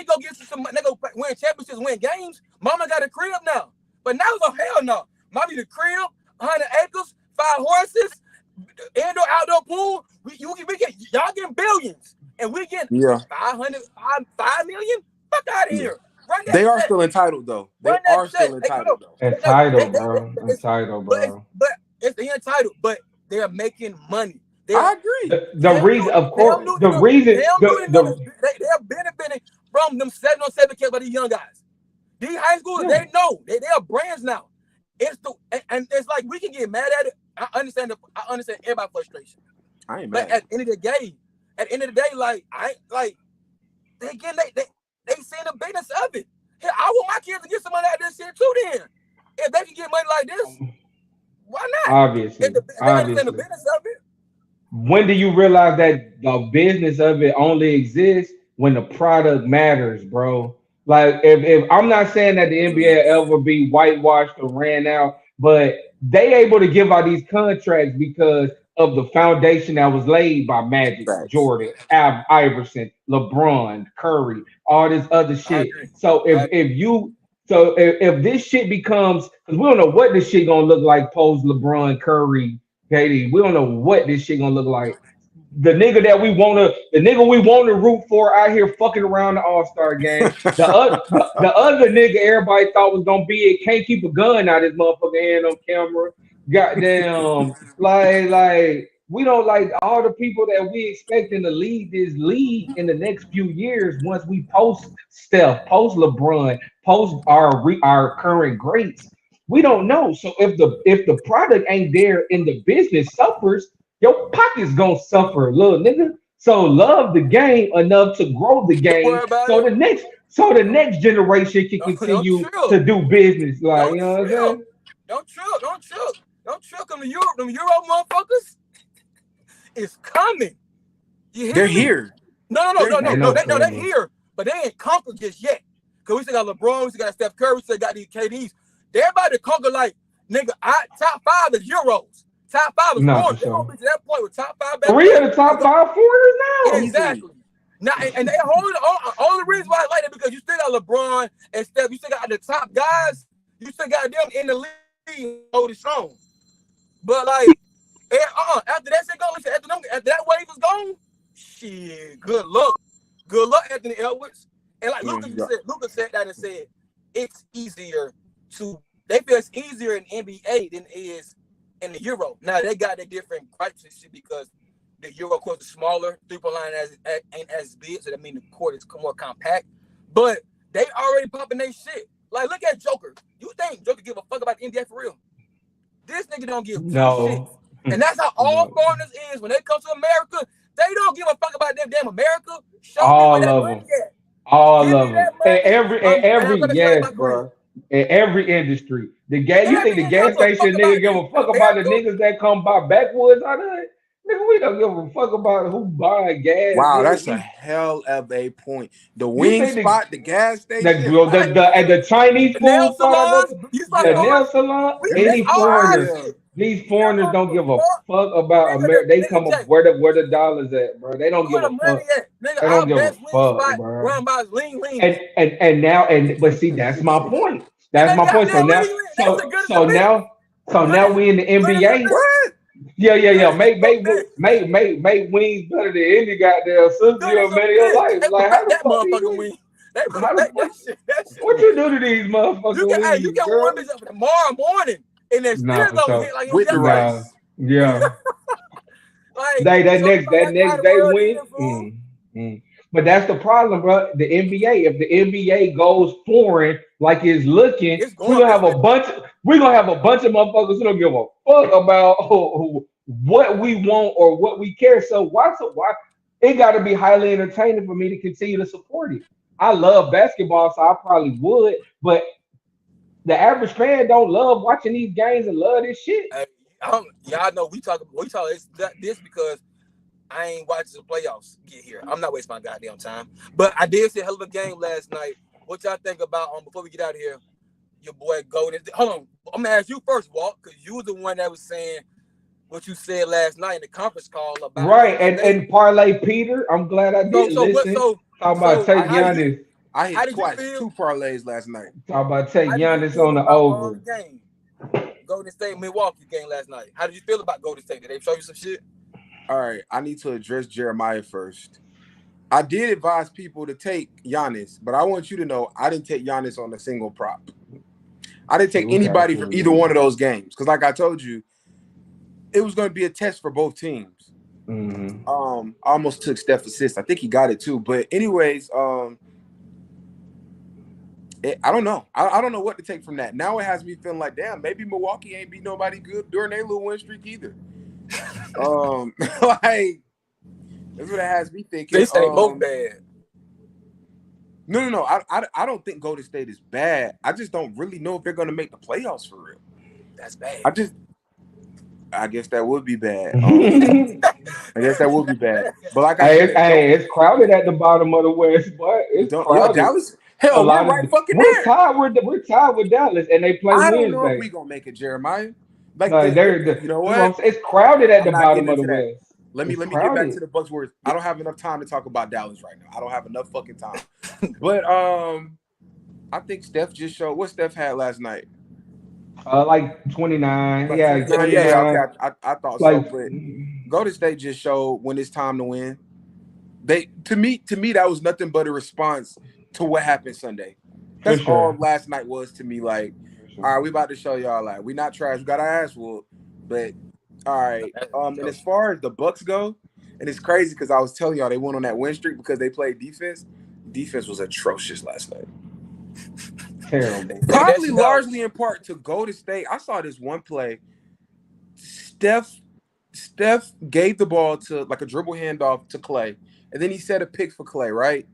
go get some. They go win championships, win games. Mama got a crib now, but now it's a hell no. Mommy the crib, 100 acres, 5 horses, indoor outdoor pool. We get y'all getting billions, and we get 5 million. Fuck out of here. They are still entitled though. Entitled, bro. Entitled, bro. But it's entitled, but they're making money. I agree. The reason, of course, they're benefiting from them 7-on-7 kids by these young guys. These high schoolers, they know they are brands now. And it's like we can get mad at it. I understand everybody's frustration. I ain't But mad. at the end of the day, like I like they seeing the business of it. Hell, I want my kids to get some money out of this shit too. Then, if they can get money like this, why not? Obviously, If they understand the business of it, when do you realize that the business of it only exists when the product matters, bro? Like if I'm not saying that the NBA will ever be whitewashed or ran out, but they able to give out these contracts because of the foundation that was laid by Magic, Facts. Jordan, Iverson, LeBron, Curry, all this other I shit. agree. So if this shit becomes, because we don't know what this shit gonna look like post LeBron, Curry, KD. We don't know what this shit gonna look like. The nigga we wanna root for out here fucking around the All Star game. The other nigga everybody thought was gonna be it can't keep a gun out his motherfucking hand on camera. Goddamn, like we don't like all the people that we expecting to lead this league in the next few years. Once we post Steph, post LeBron, post our current greats, we don't know. So if the product ain't there and the business suffers, your pocket's gonna suffer, little nigga. So love the game enough to grow the Don't game worry about so it. the next generation can Don't continue trip. to do business. Like, Don't you know what I'm trip. saying? Don't trip. Them Euro motherfuckers is coming. You hear They're me? here. No. They're Coming. here, but they ain't conquered just yet. Cause we still got LeBron, we still got Steph Curry, we still got these KDs. They're about to conquer like nigga. Top 5 is Euros. Top 5 is Nah, foreign. for They're gonna sure. be to that point with top 5 back. 3 of the top 5 foreigners now. Exactly. Now, and they hold all the reason why I like it because you still got LeBron and Steph. You still got the top guys. You still got them in the league holding strong. But like, after that shit gone, after that wave is gone, shit. Good luck, Anthony Edwards. And like Lucas said that and said it's easier to. They feel it's easier in NBA than it is in the Euro. Now they got their different gripes and shit because the Euro court is smaller, 3-point line ain't as big, so that means the court is more compact. But they already popping their shit. Like, look at Joker. You think Joker give a fuck about the NBA for real? This nigga don't give two shits. And that's how all foreigners is. When they come to America, they don't give a fuck about them damn America. Show me where that money at. All Give of me them. that money. And every I'm gonna show you yes, my bro. In every industry. The gas, you think the gas Every station nigga nigga give give a a fuck fuck about the about niggas that come by backwoods out of it? Nigga, we don't give a fuck about who buying gas. Wow, nigga. that's a hell of a point. The You wing think spot, the gas station, the Chinese The nail food spot, salons, the nail salon, any That's all our foreigners, shit. these foreigners don't give a Fuck. fuck about Nigga, America. They come Jay, up where the dollars at, bro. They don't where give the a money fuck. at? Nigga, They our don't give a best wing fuck, spot bro. run by Lean. But see, that's my point. And That's they my got point. that Lean. That's the good as a bitch. Now we in the NBA. what? Yeah. Make wings better than any goddamn sister you ever met in your life. They Like, how perfect the that fuck do motherfucking you? wing. They How the perfect that fuck? shit. That shit. What you do to these motherfucking You wings, can girl? warm this up tomorrow morning, and they Nah, still for gonna sure. hit like With the yesterday. rice. Yeah. Like That so next that's how the day world win. is, fool. But that's the problem, bro. The NBA, if the NBA goes foreign like it's looking, It's we're going. gonna have a bunch of motherfuckers who don't give a fuck about what we want or what we care. So why it gotta be highly entertaining for me to continue to support it. I love basketball, so I probably would, but the average fan don't love watching these games and love this shit. Hey, y'all know we talk this because I ain't watching the playoffs get here. I'm not wasting my goddamn time. But I did see a hell of a game last night. What y'all think about before we get out of here? Your boy Golden. Hold on. I'm gonna ask you first, Walt, because you was the one that was saying what you said last night in the conference call about Right, and parlay Peter. I'm glad I did listen. Talk about take Giannis. I hit two parlays last night. Talk about take Giannis on the over. The game? Golden State Milwaukee game last night. How did you feel about Golden State? Did they show you some shit? All right, I need to address Jeremiah first. I did advise people to take Giannis, but I want you to know I didn't take Giannis on a single prop. I didn't take anybody from either one of those games because, like I told you, it was going to be a test for both teams. Mm-hmm. I almost took Steph's assist. I think he got it too. But anyways, I don't know. I don't know what to take from that. Now it has me feeling like, damn, maybe Milwaukee ain't beat nobody good during their little win streak either. Like that's what it has me thinking. They say both bad. No. I don't think Golden State is bad. I just don't really know if they're gonna make the playoffs for real. That's bad. I guess that would be bad. I guess that would be bad. But like I said, it's crowded at the bottom of the West, but it's crowded. Dallas. Hell, we're right fucking there. We're tied with Dallas, and they play I Wednesday. don't know if we gonna make it, Jeremiah. You know what? It's crowded at the bottom of the West. Let me get back to the Bucks words. I don't have enough time to talk about Dallas right now. I don't have enough fucking time. But I think Steph just showed what Steph had last night. Like 29. Yeah. 29. Yeah. Okay. I thought so. But Golden State just showed when it's time to win. To me, that was nothing but a response to what happened Sunday. That's all last night was to me. Like, all right, we about to show y'all. Like, we not trash. We got our ass whooped. But all right. And as far as the Bucks go, and it's crazy because I was telling y'all they went on that win streak because they played defense. Defense was atrocious last night. Terrible. Probably largely in part to Golden State. I saw this one play. Steph gave the ball to like a dribble handoff to Clay, and then he set a pick for Clay, right?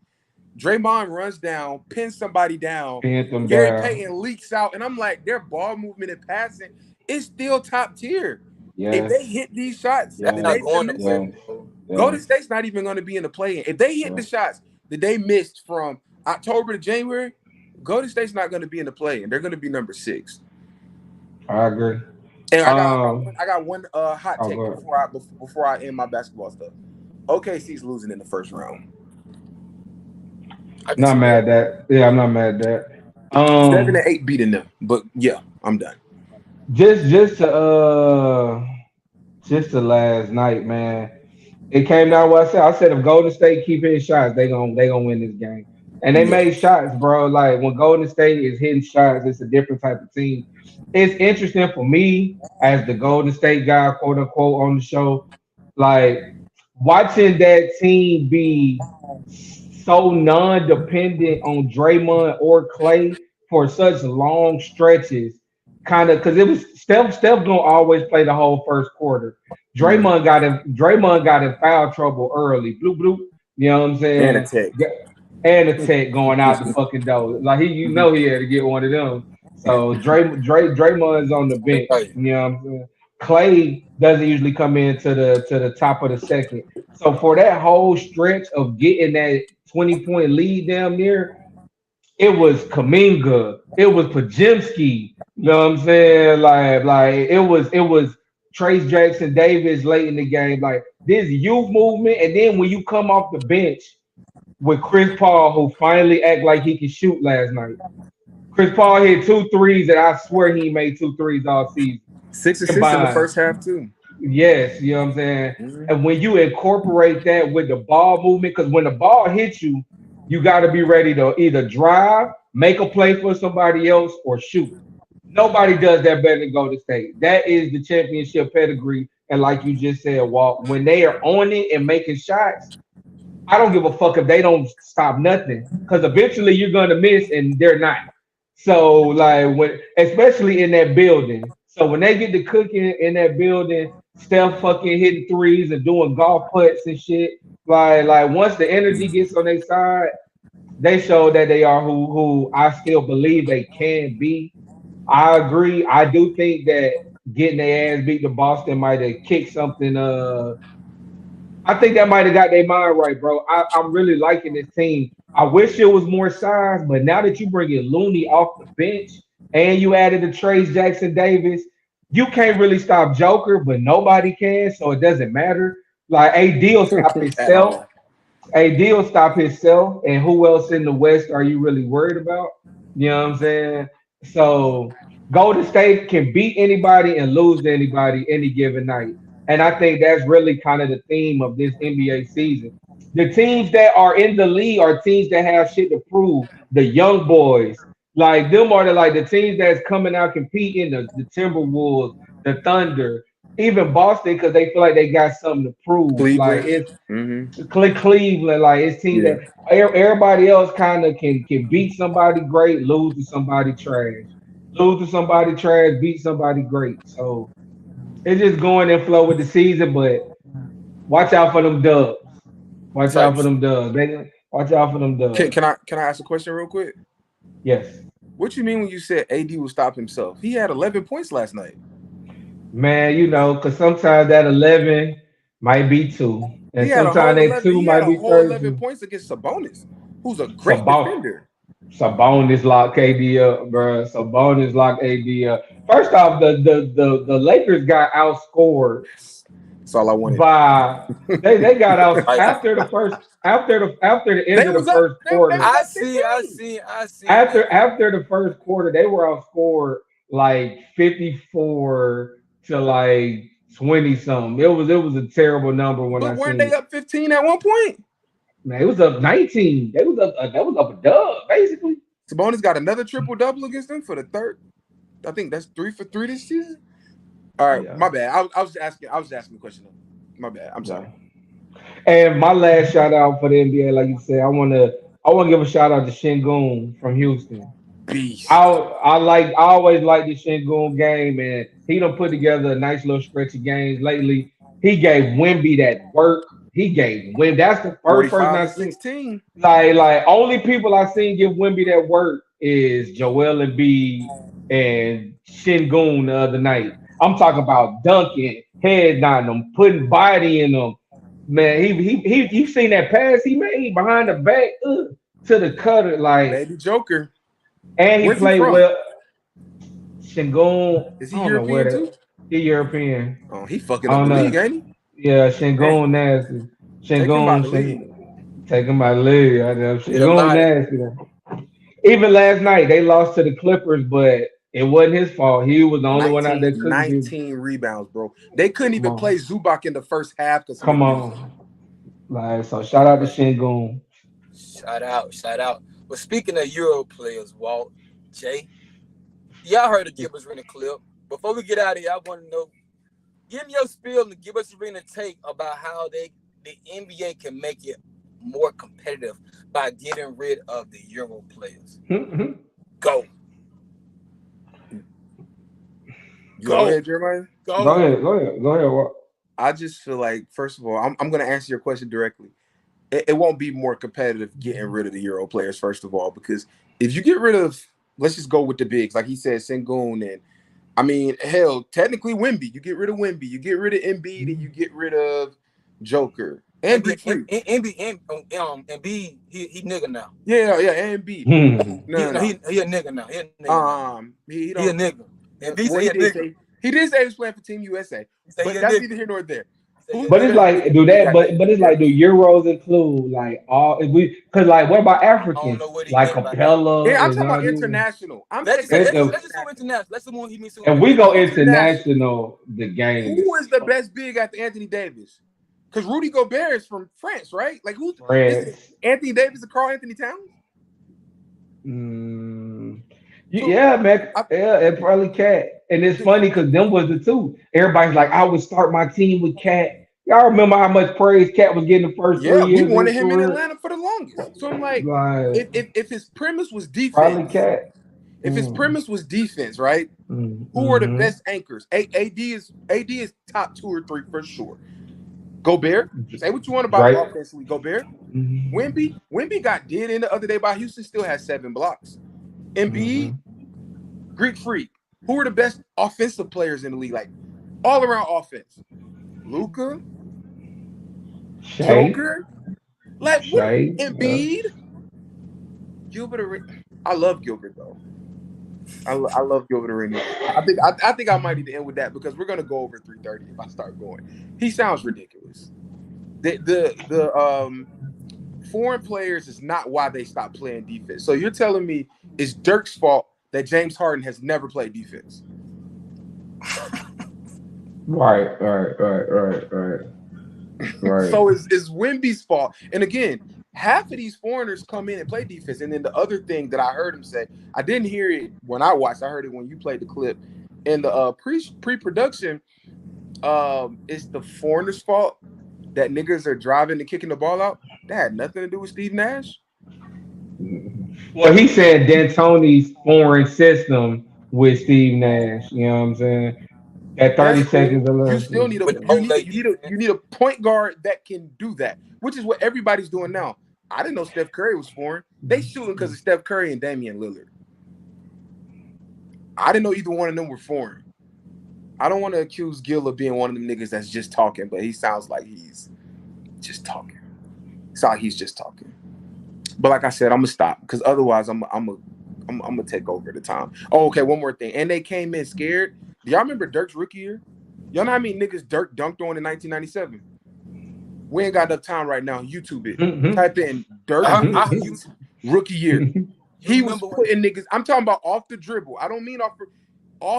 Draymond runs down, pins somebody down. Gary Payton leaks out, and I'm like, their ball movement and passing is still top tier. Yes. If they hit these shots, Golden State's not even going to be in the play-in. If they hit the shots that they missed from October to January, Golden State's not going to be in the play-in. They're going to be number 6. I agree. And I got one hot take before I end my basketball stuff. OKC's losing in the first round. I'm not mad at that. Yeah, I'm not mad at that. 7-8 beating them, but yeah, I'm done. Just to last night, man. It came down to what I said. I said if Golden State keep hitting shots, they gonna win this game. And they made shots, bro. Like when Golden State is hitting shots, it's a different type of team. It's interesting for me as the Golden State guy, quote unquote, on the show, like watching that team be so non-dependent on Draymond or Clay for such long stretches, kind of because it was Steph gonna always play the whole first quarter. Draymond got in foul trouble early. Bloop bloop. You know what I'm saying? And a tech going out the fucking door. Like he had to get one of them. So Draymond's on the bench. You know what I'm saying? Clay doesn't usually come in to the top of the second. So for that whole stretch of getting that 20-point lead down there, it was Kuminga, it was Podziemski. You know what I'm saying? Like it was Trace Jackson Davis late in the game. Like this youth movement, and then when you come off the bench with Chris Paul, who finally act like he can shoot last night. Chris Paul hit 2 threes, and I swear he made 2 threes all season. 6 assists in the first half too. Yes, you know what I'm saying? Mm-hmm. And when you incorporate that with the ball movement, because when the ball hits you, you got to be ready to either drive, make a play for somebody else, or shoot. Nobody does that better than Golden State. That is the championship pedigree. And like you just said, Walt, when they are on it and making shots, I don't give a fuck if they don't stop nothing, because eventually you're gonna miss, and they're not. So like especially in that building. So when they get to cooking in that building, Steph fucking hitting threes and doing golf putts and shit. Like once the energy gets on their side, they show that they are who I still believe they can be. I agree. I do think that getting their ass beat to Boston might have kicked something. I think that might have got their mind right, bro. I'm really liking this team. I wish it was more size, but now that you bring in Looney off the bench and you added the Trace Jackson Davis, you can't really stop Joker, but nobody can, so it doesn't matter. Like AD will stop himself. AD will stop himself, and who else in the West are you really worried about? You know what I'm saying? So Golden State can beat anybody and lose to anybody any given night. And I think that's really kind of the theme of this NBA season. The teams that are in the league are teams that have shit to prove. The young boys, like them are the teams that's coming out competing, the Timberwolves, the Thunder, even Boston, because they feel like they got something to prove. Cleveland. Like it's Cleveland, like it's teams that everybody else kind of can beat somebody great, lose to somebody trash. Lose to somebody trash, beat somebody great. So it's just going in flow with the season, but watch out for them dubs. Watch out for them dubs. Watch out for them dubs. Can I ask a question real quick? Yes. What you mean when you said AD will stop himself? He had 11 points last night. Man, because sometimes that 11 might be 2. And sometimes that 2 might be 11 30. points against Sabonis, who's a great defender. Sabonis locked KD up, bro. Sabonis locked AD up. First off, the Lakers got outscored. That's all I wanted. They got out after the end of the first quarter. I see. After the first quarter, they were outscored like 54 to like 20 something. It was a terrible number But weren't they up 15 at one point? Man, it was up 19. That was up a dub, basically. Sabonis got another triple double against them for the third. I think that's 3 for 3 this season. All right, yeah. My bad. I was asking a question. My bad. I'm sorry. And my last shout out for the NBA, like you said, I want to give a shout out to Şengün from Houston. Beast. I always like the Şengün game, and he done put together a nice little stretch of games lately. He gave Wemby that work. That's the first person I seen. Like only people I seen give Wemby that work is Joel Embiid and Şengün the other night. I'm talking about dunking, head nodding them, putting body in them. Man, you seen that pass he made behind the back to the cutter, like baby Joker. And he played well. Şengün, is he European too? He European. Oh, he fucking up the league, ain't he? Yeah, Şengün nasty. Şengün, take him by the league. Şengün nasty. Even last night they lost to the Clippers, but it wasn't his fault. He was the only one out there. 19 rebounds, bro. They couldn't even play Zubac in the first half. Come on. Like, so shout out to Şengün. Shout out. But speaking of Euro players, Walt, Jay, y'all heard of Gilbert Arenas clip. Before we get out of here, I want to know, give me your spiel and Gilbert Arenas take about how the NBA can make it more competitive by getting rid of the Euro players. Mm-hmm. Go. Go ahead, Jeremiah. Go ahead. What? I just feel like, first of all, I'm going to answer your question directly. It won't be more competitive getting rid of the Euro players, first of all, because if you get rid of, let's just go with the bigs, like he said, Şengün, and I mean, hell, technically Wemby. You get rid of Wemby, you get rid of Embiid, and you get rid of Joker. And Embiid, he nigga now. Yeah, Embiid. He a nigga now. He a nigga. He did say he was playing for Team USA, but that's neither here nor there. But it's like do Euros include like all because like what about Africans like Capella? Yeah, I'm talking about international. Let's just go international. Let's move. He means and we go international. The game. Who is the best big after Anthony Davis? Because Rudy Gobert is from France, right? Like who's Anthony Davis or Karl Anthony Towns? Yeah, man. It probably Cat. And it's funny because them was the two. Everybody's like, I would start my team with Cat. Y'all remember how much praise Cat was getting the first 3 years? Yeah, we wanted him in Atlanta for the longest. So I'm like, if his premise was defense, probably Cat. If his premise was defense, right? Who are the best anchors? AD is top 2 or 3 for sure. Gobert, say what you want about offensively. Gobert, Wemby got did in the other day by Houston. Still has 7 blocks. Embiid, Greek Freak. Who are the best offensive players in the league? Like all around offense. Luka, Joker, like Embiid, Gilbert Arenas. I love Gilbert though. I love Gilbert Arenas. I think I might need to end with that because we're gonna go over 3:30 if I start going. He sounds ridiculous. The foreign players is not why they stopped playing defense. So you're telling me it's Dirk's fault that James Harden has never played defense? Right. So it's Wemby's fault. And again, half of these foreigners come in and play defense. And then the other thing that I heard him say, I didn't hear it when I watched. I heard it when you played the clip. In the pre-production, it's the foreigners' fault that niggas are driving and kicking the ball out. That had nothing to do with Steve Nash. Well, he said D'Antoni's foreign system with Steve Nash. You know what I'm saying? At 30 That's cool. seconds or less. You still need you need a point guard that can do that, which is what everybody's doing now. I didn't know Steph Curry was foreign. They shooting because of Steph Curry and Damian Lillard. I didn't know either one of them were foreign. I don't want to accuse Gil of being one of them niggas that's just talking, but he sounds like he's just talking. It's like he's just talking. But like I said, I'm gonna stop because otherwise I'm gonna take over the time. Oh, okay. One more thing, and they came in scared. Do y'all remember Dirk's rookie year? Y'all know how many niggas Dirk dunked on in 1997? We ain't got enough time right now. YouTube it. Type in Dirk rookie year. He was putting niggas. I'm talking about off the dribble. I don't mean off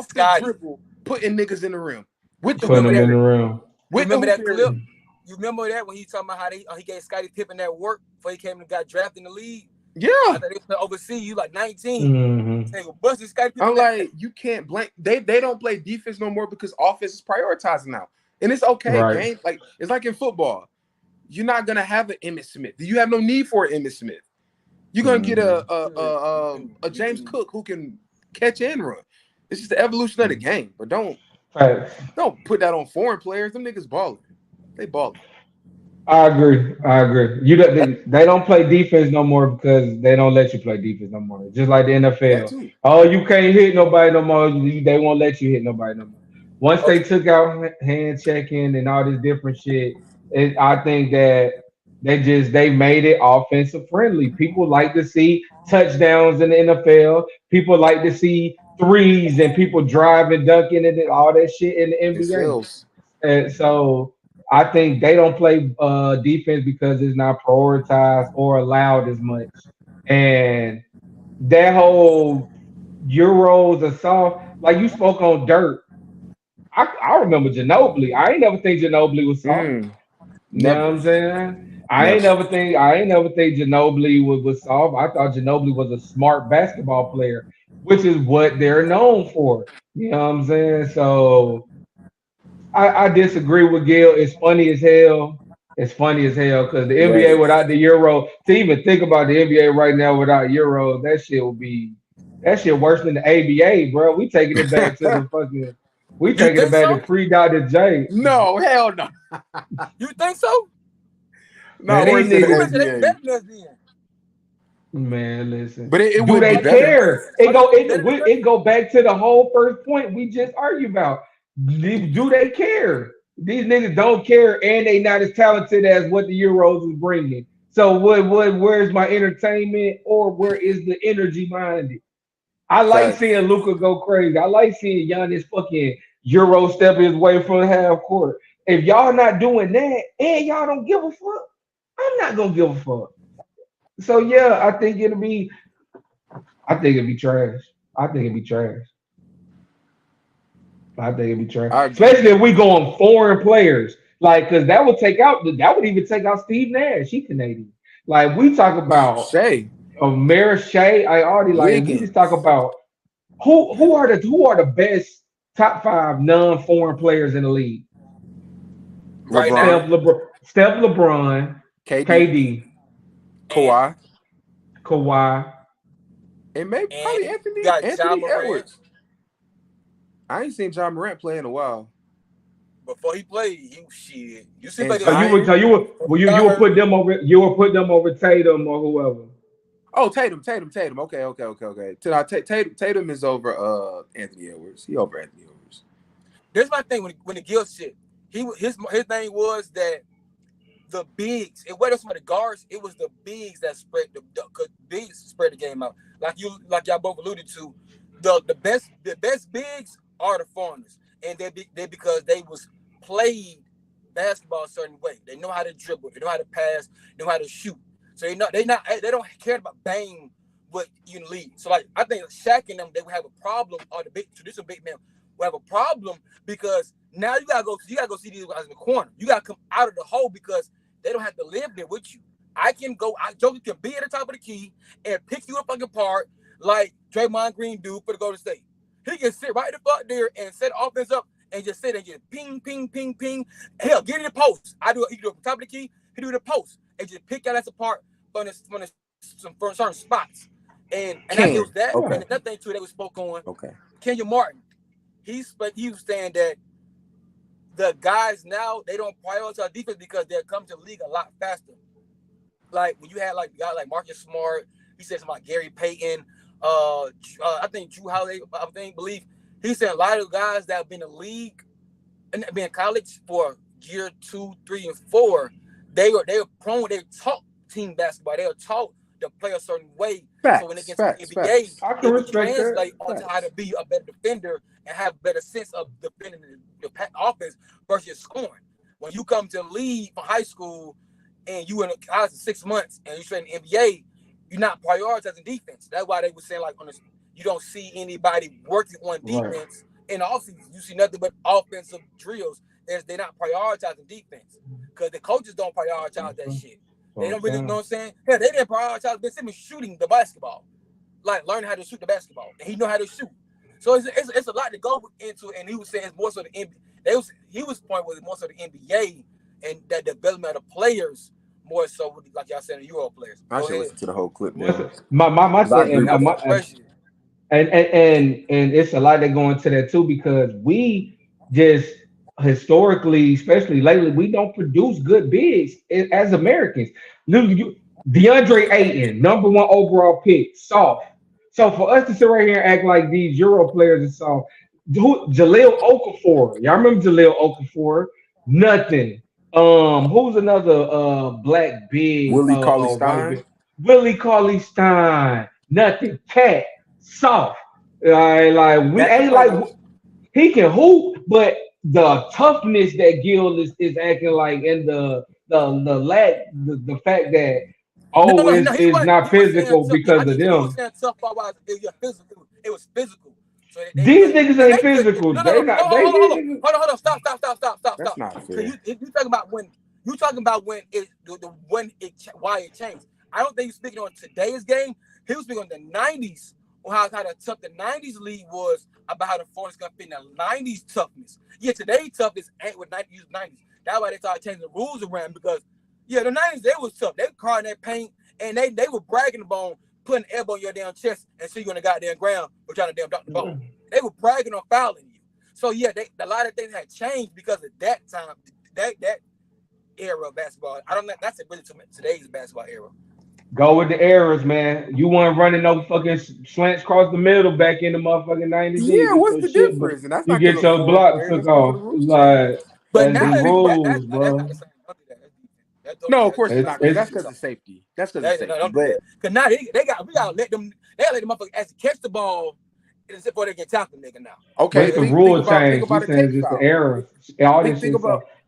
the dribble, putting niggas in the rim with the putting them in the rim. Remember that clip? You remember that when he talking about how he gave Scottie Pippen that work before he came and got drafted in the league? Yeah. I thought they was overseas. You like 19. Busting Scottie Pippen. I'm like, you can't blame. They don't play defense no more because offense is prioritizing now, and it's okay. Right. Game like it's like in football. You're not gonna have an Emmitt Smith. You have no need for an Emmitt Smith. You're gonna get a James Cook who can catch and run. It's just the evolution of the game. But don't put that on foreign players. Them niggas balling. They balling. I agree. They don't play defense no more because they don't let you play defense no more. Just like the NFL. Oh, you can't hit nobody no more. They won't let you hit nobody no more. Once they took out hand checking and all this different shit, I think that they made it offensive friendly. People like to see touchdowns in the NFL. People like to see threes and people driving, dunking, and all that shit in the NBA. And so I think they don't play defense because it's not prioritized or allowed as much. And that whole Euros are soft, like you spoke on Dirk. I remember Ginobili. I ain't never think Ginobili was soft. You know what I'm saying? I ain't never think Ginobili was soft. I thought Ginobili was a smart basketball player, which is what they're known for. You know what I'm saying? So I disagree with Gil. It's funny as hell. It's funny as hell because the NBA without the Euro, to even think about the NBA right now without Euros, that shit worse than the ABA, bro. We taking it back to the fucking. We taking it back to pre-Dr. J. No, hell no. You think so? No, man, listen. But it do would they be better. care? It go back to the whole first point we just argued about. Do they care? These niggas don't care, and they not as talented as what the Euros is bringing. So where's my entertainment, or where is the energy behind it? I like seeing Luka go crazy. I like seeing Giannis fucking Euro step his way from half court. If y'all not doing that and y'all don't give a fuck, I'm not gonna give a fuck. So yeah, I think it'd be trash. Especially if we go on foreign players. Like, cause that would even take out Steve Nash. He Canadian. Like we talk about Shea. Mary Shea, I already like. We just talk about who are the best top 5 non-foreign players in the league. Right now, Steph, LeBron, KD, Kawhi, and maybe probably Anthony Edwards. I ain't seen John Morant play in a while. Before he played, you see, you would put them over. You would put them over Tatum or whoever. Oh, Tatum. Okay. Tatum is over Anthony Edwards. He over Anthony Edwards. There's my thing when the Gil shit. His thing was that the bigs. It wasn't some of the guards. It was the bigs that spread the game out. Like y'all both alluded to. The best bigs are the foreigners, and they because they was played basketball a certain way. They know how to dribble. They know how to pass. They know how to shoot. So they don't care about bang what you lead. So like I think Shaq and them, they would have a problem, or the traditional big men will have a problem because now you gotta go see these guys in the corner. You gotta come out of the hole because they don't have to live there with you. Joker can be at the top of the key and pick you up fucking apart like Draymond Green do for the Golden State. He can sit right the fuck there and set offense up and just sit and just ping, ping, ping, ping. Hell, get in the post. He do it at the top of the key. He do the post and just pick out us apart from certain spots. And I think it was that. Okay. And another thing too that was spoke on. Okay. Kenyon Martin. he was saying that the guys now they don't prioritize defense because they're coming to the league a lot faster. Like when you had like a guy like Marcus Smart, he said something about Gary Payton, I think Drew Holiday, believe he said a lot of guys that have been in the league and been in college for year 2, 3, and 4, they were taught team basketball. They were taught to play a certain way. Facts, so when it gets facts, to the NBA, I can it would respect translate that. onto how to be a better defender and have a better sense of defending the offense versus scoring. When you come to the league from high school and you in college for 6 months and you're in the NBA, you're not prioritizing defense. That's why they were saying like you don't see anybody working on defense in the offseason. You see nothing but offensive drills. They're not prioritizing defense because the coaches don't prioritize that shit. They don't really know what I'm saying. Yeah, they didn't prioritize Ben Simmons shooting the basketball, like learning how to shoot the basketball, and he know how to shoot. So it's a lot to go into. And he was saying it's more so the NBA. His point was more so the NBA and that development of players more so like y'all said, the Euro players. I should listen to the whole clip. My and it's a lot that go into that too because we just historically, especially lately, we don't produce good bigs as Americans. DeAndre Ayton, number 1 overall pick, soft. So for us to sit right here and act like these Euro players are soft, Jahlil Okafor, y'all remember Jahlil Okafor? Nothing. Who's another black big? Willie Cauley-Stein. Willie Cauley-Stein. Nothing. Cat. Soft. Like we ain't like he can hoop, but the toughness that Gil is acting like, and the fact that is not physical because of them. He was saying tough physical. It was physical. So these niggas ain't physical. Hold on. Stop. That's not fair. You talking about when why it changed. I don't think he's speaking on today's game. He was speaking on the 90s, on how tough the 90s league was, about how the foreigners gonna fit in the 90s toughness. Yeah, today's toughness ain't with 90s. That's why they started changing the rules around because the 90s they was tough. They were carving that paint and they were bragging about putting an elbow in your damn chest and see you on the goddamn ground or trying to damn dunk the ball. They were bragging on fouling you. So yeah, a lot of things had changed because of that time, that era of basketball. I don't know. That's really today's basketball era. Go with the errors, man. You weren't running no fucking slants across the middle back in the motherfucking 90s. Yeah, what's the difference? And that's you get your blocks took off. Like, but now the rules, bro. No, of course it's not. That's because of safety. That's because of safety. Because now we gotta let them. They gotta let the motherfuckers actually catch the ball before they get tackled, nigga. Now. Okay, the rule change. You saying just the errors. All this shit.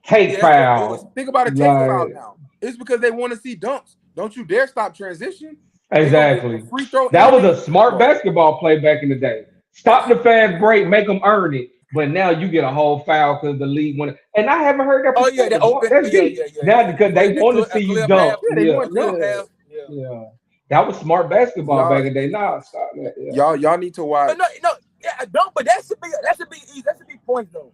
Take foul. Think about a take foul now. It's because they want to see dunks. Don't you dare stop transition. Exactly. Free throw. That was a smart basketball play back in the day. Stop the fast break, make them earn it. But now you get a whole foul because the league won. And I haven't heard that. Oh yeah, that's deep. Now because they want to see you dunk. Yeah. That was smart basketball back in the day. Nah, stop that. Yeah. Y'all need to watch. But that should be easy. That should be points though.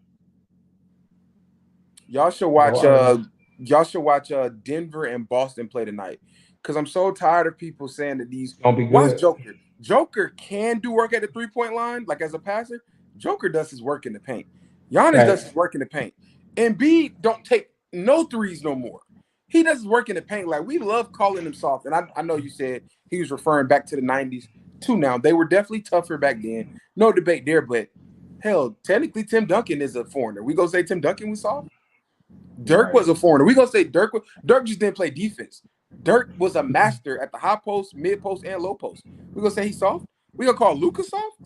Y'all should watch. Denver and Boston play tonight. Because I'm so tired of people saying that these. Don't be good. Watch Joker. Joker can do work at the 3-point line, like as a passer. Joker does his work in the paint. Giannis does his work in the paint. Embiid don't take no threes no more. He does his work in the paint. Like, we love calling him soft. And I know you said he was referring back to the 90s too now. They were definitely tougher back then. No debate there. But, hell, technically Tim Duncan is a foreigner. We going to say Tim Duncan was soft? Dirk was a foreigner. We going to say Dirk just didn't play defense. Dirk was a master at the high post, mid post, and low post. We going to say he's soft? We going to call Luka soft?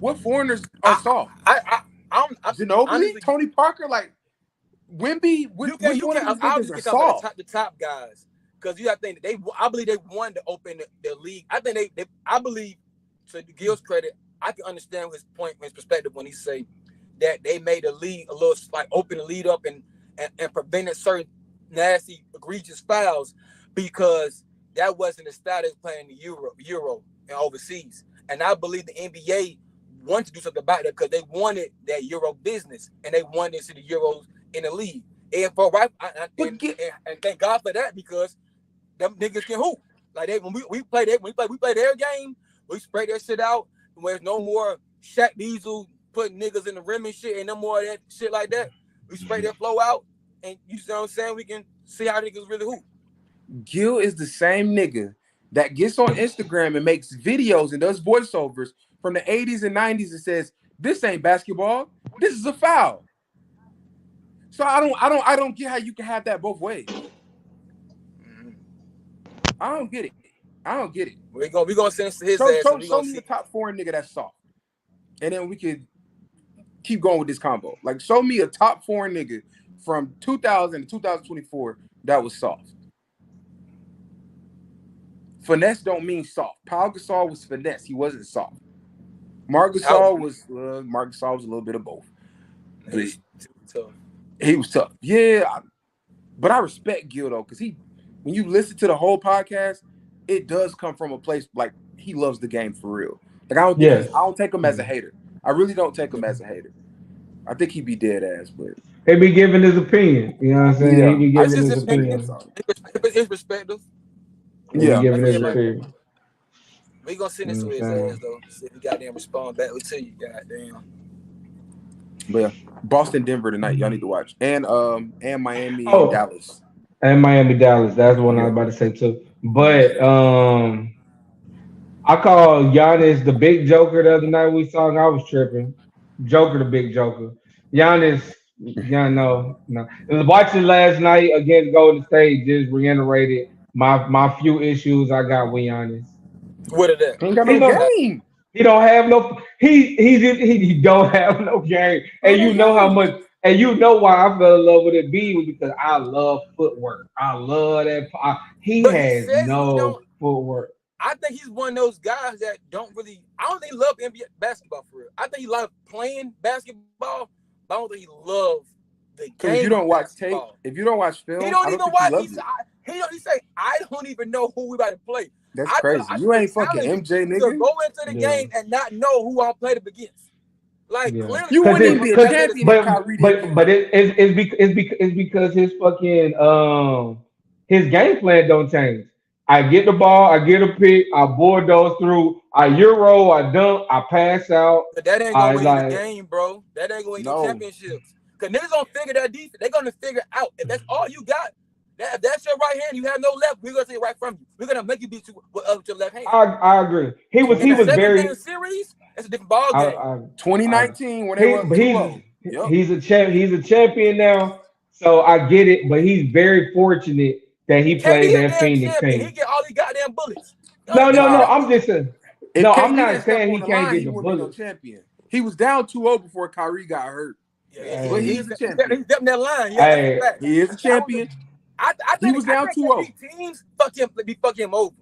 What foreigners are soft? Ginobili, honestly, Tony Parker, like Wemby. Which one of these niggas are soft? The top guys, because you have to think I believe they won to open the league. I think I believe, to Gil's credit, I can understand his point, his perspective when he say that they made the league a little like open the lead up and prevented certain nasty, egregious fouls because that wasn't the style they was playing the Euro and overseas. And I believe the NBA wanted to do something about that because they wanted that Euro business and they wanted to see the Euros in the league. And and thank God for that because them niggas can hoop. Like when we play their game, we spray that shit out. When there's no more Shaq Diesel putting niggas in the rim and shit, and no more of that shit like that. We spray that flow out, and you know what I'm saying? We can see how niggas really hoop. Gil is the same nigga that gets on Instagram and makes videos and does voiceovers from the 80s and 90s and says, "This ain't basketball. This is a foul." So I don't get how you can have that both ways. I don't get it. We gonna send it to his Show ass. And we me gonna see. a top foreign nigga that's soft, and then we could keep going with this combo. Like, show me a top foreign nigga from 2000 to 2024 that was soft. Finesse don't mean soft. Pau Gasol was finesse. He wasn't soft. Marc Gasol was a little bit of both. But he was tough. Yeah, but I respect Gil though, because when you listen to the whole podcast, it does come from a place like he loves the game for real. Like I don't take him as a hater. I really don't take him as a hater. I think he'd be dead ass, but he be giving his opinion. You know what I'm saying? Yeah. He be giving his opinion. His perspective. Yeah, giving his opinion. We gonna send this to his ass though. See if he goddamn respond back to you, goddamn. But yeah, Boston, Denver tonight. Y'all need to watch, and Miami, Dallas, and Miami, Dallas. That's the one I was about to say too. But I called Giannis the big joker the other night. We saw, and I was tripping. Joker, the big joker. Giannis. Yeah, no. Watching last night against Golden State just reiterated my few issues I got with Giannis. What are that? He ain't got no game. He don't have no. He don't have no game, and you know how much. And you know why I fell in love with it, B, was because I love footwork. I love that. He has no footwork. I think he's one of those guys that don't really. I don't think he loves NBA basketball for real. I think he loves playing basketball. But I don't think he loves the game. Because you don't watch tape. If you don't watch film, he don't even watch. He say, I don't even know who we about to play. That's crazy. You ain't fucking MJ, nigga. To go into the game and not know who I'll play up against. Like clearly, you wouldn't even be a champion. But it's because his fucking his game plan don't change. I get the ball, I get a pick, I bulldoze through, I Euro, I dunk, I pass out. But that ain't gonna win the game, bro. That ain't gonna win the championships. Cause niggas gonna figure that defense. They're gonna figure out if that's all you got. If that's your right hand, you have no left. We're gonna take it right from you. We're gonna make you beat you with your left hand. I agree. He was very series. That's a different ball game. 2019 when they were he's a champion now. So I get it, but he's very fortunate that he played that Phoenix team. He get all these goddamn bullets. No. I'm just saying. No, I'm not saying he can't get the bullets. Champion. He was down 2-0 before Kyrie got hurt. Yeah, but he's a champion. He's stepping that line. He is a champion. I think he was down 2-0. Teams fuck him over.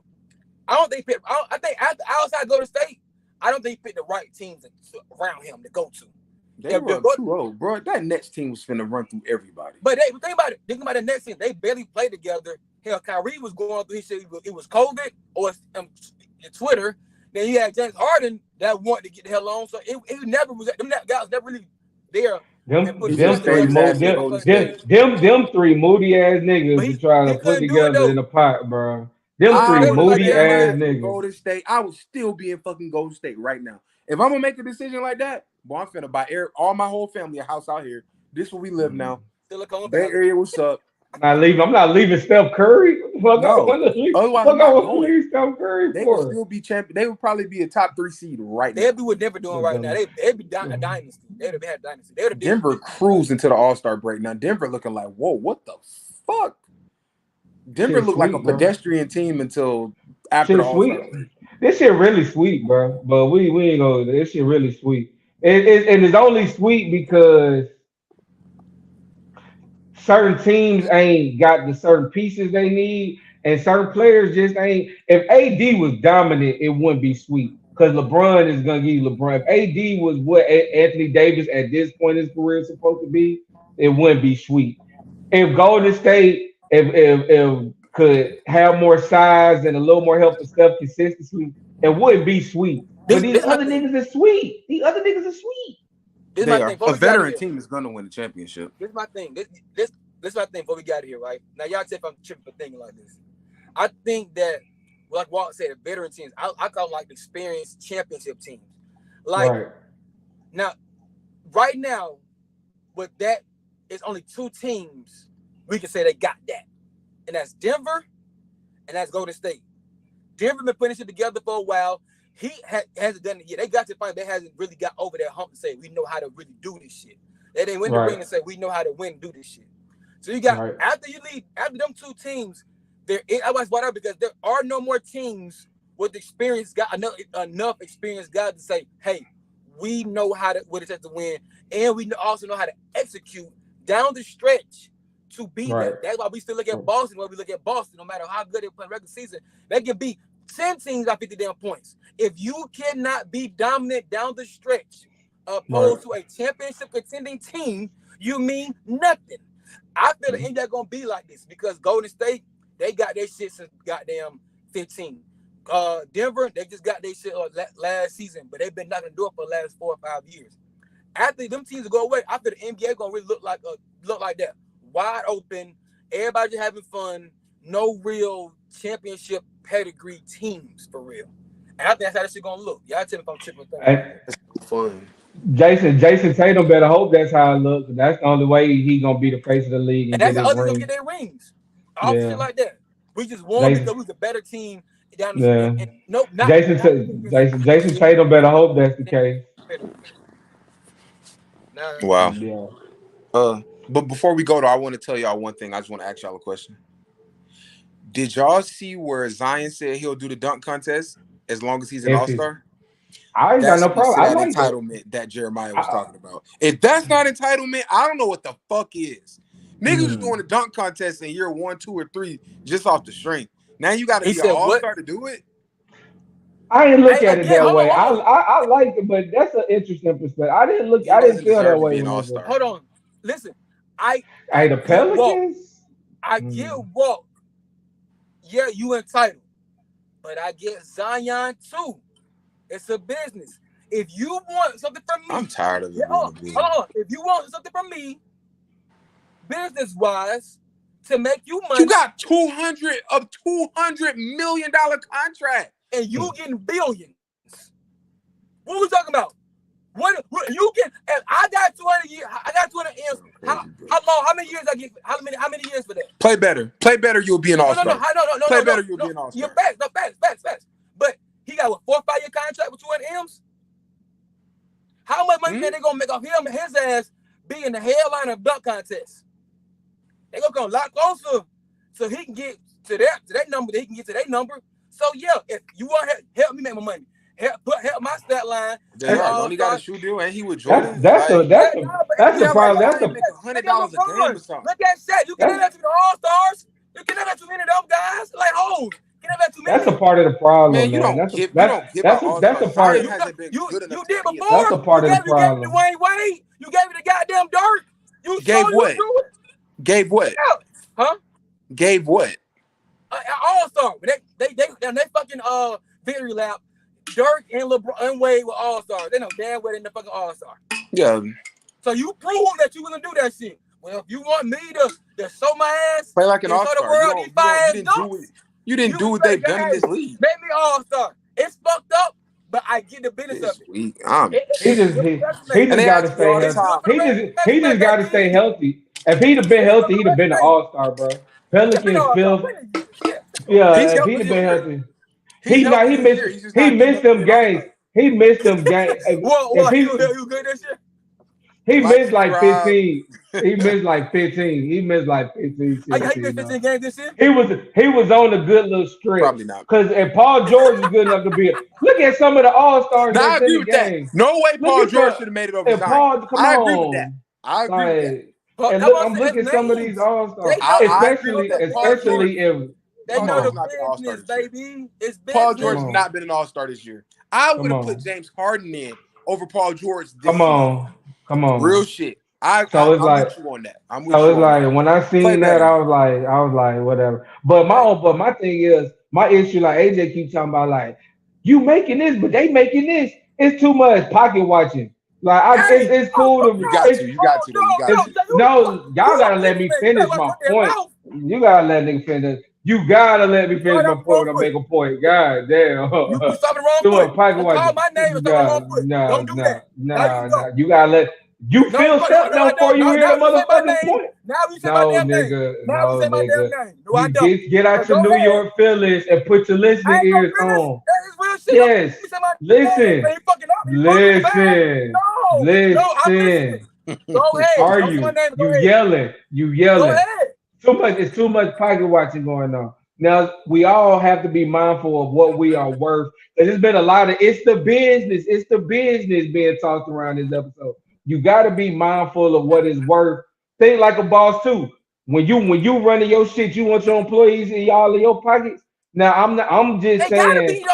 I don't think. I think outside Golden State, I don't think he picked the right teams around him to go to. They were 2-0, bro. That Nets team was finna run through everybody. But think about it. Think about the Nets team. They barely played together. Hell, Kyrie was going through his shit. It was COVID or Twitter. Then you had James Harden that wanted to get the hell on. So it never was. Them guys never really there. Them three moody ass niggas be trying to put together in a pot, bro. Them three moody ass niggas. Golden State, I would still be in fucking Golden State right now. If I'm gonna make a decision like that, boy, I'm finna buy all my whole family a house out here. This is where we live now. Bay Area, what's up? I'm not leaving Steph Curry. Otherwise, Steph Curry. They would still be champion. They would probably be a top 3 seed right now. They'd be what Denver doing right now. They'd be down a dynasty. They'd have had a dynasty. Denver cruising to the All-Star break now. Denver looking like, whoa, what the fuck? Denver looked like a pedestrian team until after the All-Star break. This shit really sweet, bro. But we ain't gonna. This shit really sweet. And it's only sweet because certain teams ain't got the certain pieces they need, and certain players just ain't. If AD was dominant, it wouldn't be sweet because LeBron is gonna give you LeBron. If AD was what Anthony Davis at this point in his career is supposed to be, it wouldn't be sweet. If Golden State, if could have more size and a little more help and stuff consistency, it wouldn't be sweet. But these other niggas are sweet. A veteran team is gonna win the championship. This is my thing. This is my thing before we got here, right? Now y'all say if I'm tripping for thinking like this. I think that, like Walt said, the veteran teams, I call them like experienced championship teams. Like now, right now, with that, it's only 2 teams we can say they got that, and that's Denver, and that's Golden State. Denver been putting shit together for a while. He hasn't done it yet. They got to find they hasn't really got over that hump to say we know how to really do this shit. They didn't win the ring and say we know how to win and do this shit. So you got after them 2 teams, I was brought up because there are no more teams with experience, got enough experience guys to say, hey, we know what it takes to win, and we also know how to execute down the stretch to be there. That's why we still look at Boston. When we look at Boston, no matter how good they play regular season, they can be 10 teams by 50 damn points. If you cannot be dominant down the stretch, opposed to a championship contending team, you mean nothing. I feel the NBA gonna be like this because Golden State, they got their shit since goddamn 15. Denver, they just got their shit last season, but they've been knocking the door for the last 4 or 5 years. After them teams go away, I feel the NBA gonna really look like that, wide open, everybody just having fun, no real championship pedigree teams for real. And I think that's how that shit gonna look. Y'all tell me if I'm tripping. That's fun. Jason Tatum better hope that's how it looks. That's the only way he gonna be the face of the league and that's the others gonna get their rings. All shit like that. We just won because we're the better team down the street. Nope, Jason Tatum better hope that's the case. Wow. Yeah. But before we go though, I want to tell y'all one thing. I just want to ask y'all a question. Did y'all see where Zion said he'll do the dunk contest as long as he's an All-Star? I ain't got no problem. I like entitlement that Jeremiah was talking about. If that's not entitlement, I don't know what the fuck is. Niggas was doing a dunk contest in year 1, 2, or 3 just off the strength. Now you got to be an All-Star to do it. I didn't look at it that way. I like it, but that's an interesting perspective. I didn't feel that way. Hold on, listen. The Pelicans. I get walk. Yeah, you entitled, but I get Zion too. It's a business. If you want something from me, I'm tired of it. Hold on. If you want something from me, business-wise, to make you money, you got $200 million contract, and you getting billions. What we talking about? What you get? I got 200 years. I got 200 years. How long? How many years I get? How many years for that? Play better. You'll be an All-Star. No. Play better. You'll be an All-Star. You're facts. But he got a 4 or 5 year contract with 200 M's. How much money they gonna make off him and his ass being the headline of dunk contest? They gonna come a lot closer so he can get to that number. He can get to that number. So yeah, if you want to help me make my money, help my stat line. Only got a shoe deal, and he would Jordan. That's the problem. That's the $100 a game or something. Look at that. You can never to the All-Stars. You can never too many of them guys like hoes. That's a part of the problem, man. You don't give that's a part. You did before. That's a part of the problem. You gave it to Dwayne Wade. You gave it to goddamn Dirk. You gave what? Gave what? Huh? Gave what? All-Star. They fucking victory lap. Dirk and LeBron and Wade were All-Stars. They know damn well they're the fucking All-Star. Yeah. So you prove that you willing to do that shit. Well, if you want me to show my ass, play like an All-Star. You didn't do what they've done in this league. Make me All-Star. It's fucked up, but I get the business of it. He just got to stay healthy. He just got to stay healthy. If he'd have been healthy, he'd have been an All-Star, bro. Pelicans, Phil. Yeah, if he'd have been healthy. He missed them games. He missed them games. You good this year? He missed like 15. He missed like 15. He missed like 15. 16, I got 15 games this year. He was on a good little stretch. Probably not. Because if Paul George is good enough to be look at some of the All-Stars. I agree with that. No way Paul George should have made it over Zion. I agree with that. I agree with that. And look, I'm looking at some of these All-Stars, especially if they know the business, baby. It's business. Paul George has not been an All-Star this year. I would have put James Harden in over Paul George this year. Come on. Real shit. I'm with you on that. When I seen that, I was like, whatever. But my thing is, my issue, like AJ keeps talking about, like, you making this, but they making this. It's too much pocket watching. Like, it's cool to. You got to. No, y'all gotta let me finish my point. You gotta let me finish. You gotta let me finish my point and make a point. God damn. You stopping the wrong foot. Call my name and stop the wrong foot. Don't do that. Nah. You gotta You feel something before you hear the motherfucking point. Now you say my damn name. Nigga, Now you say my damn name. No, I don't. Get out your New York feelings and put your listening ears on. Yes. Listen. Listen. Go ahead. Are you? You yelling. Go ahead. It's too much pocket watching going on. Now we all have to be mindful of what we are worth. There's been a lot of it's the business being talked around this episode. You got to be mindful of what is worth. Think like a boss too. When you running your shit, you want your employees in y'all in your pockets. Now I'm just saying,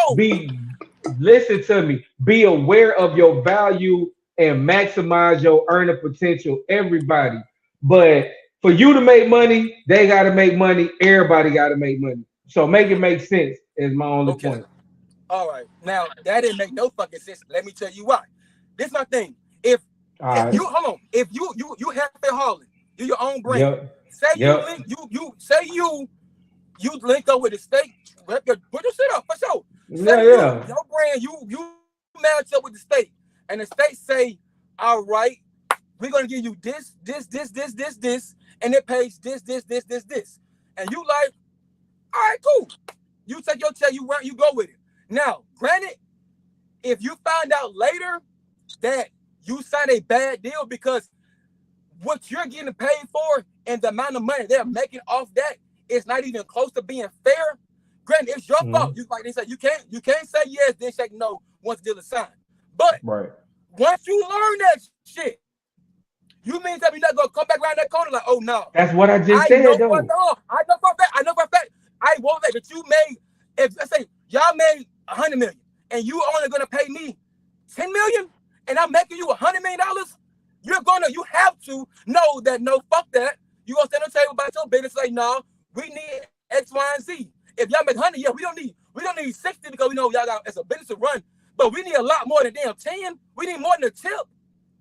listen to me. Be aware of your value and maximize your earning potential. Everybody, but for you to make money, they got to make money. Everybody got to make money. So make it make sense is my only point. All right. Now that didn't make no fucking sense. Let me tell you why. This is my thing. If you hold on, if you have to hauling, do your own brand. Yep. Say you link up with the state. Put your shit up for sure. Your brand, you match up with the state, and the state say, all right, we're gonna give you this, and it pays this, and you like, all right, cool. You take your check, you go with it. Now, granted, if you find out later that you signed a bad deal because what you're getting paid for and the amount of money they're making off that is not even close to being fair, granted, it's your fault. You like they said, you can't say yes, then say no once the deal is signed. But once you learn that shit, you mean that you're not gonna come back around that corner like, oh no. That's what I just said. I know for a fact. I won't bet that you made, if let's say y'all made $100 million and you only gonna pay me $10 million and I'm making you $100 million, you have to know that no, fuck that. You gonna stand on the table by your business and say, no, we need X, Y, and Z. If y'all make 100, yeah, we don't need 60 because we know y'all got it's a business to run, but we need a lot more than damn 10. We need more than a tip.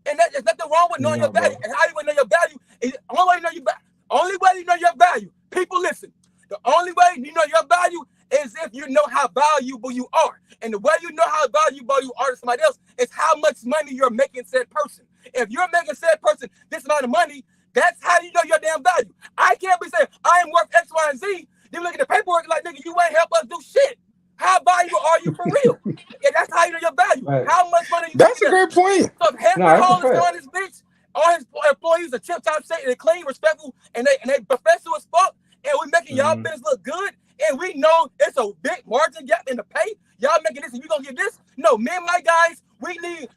And there's nothing wrong with knowing your value. And how you know your value is only way you know your value. People listen. The only way you know your value is if you know how valuable you are. And the way you know how valuable you are to somebody else is how much money you're making said person. If you're making said person this amount of money, that's how you know your damn value. I can't be saying I am worth X, Y, and Z. Then look at the paperwork like, nigga, you ain't help us do shit. How valuable are you for real? And that's how you know your value. Right. How much money you That's a great point. So if Henry Hall is on this bitch, all his employees are tip-top shape, they're clean, respectful, and they professional as fuck, and we making y'all business look good, and we know it's a big margin gap in the pay. Y'all making this and you gonna get this? No, me and my guys, we need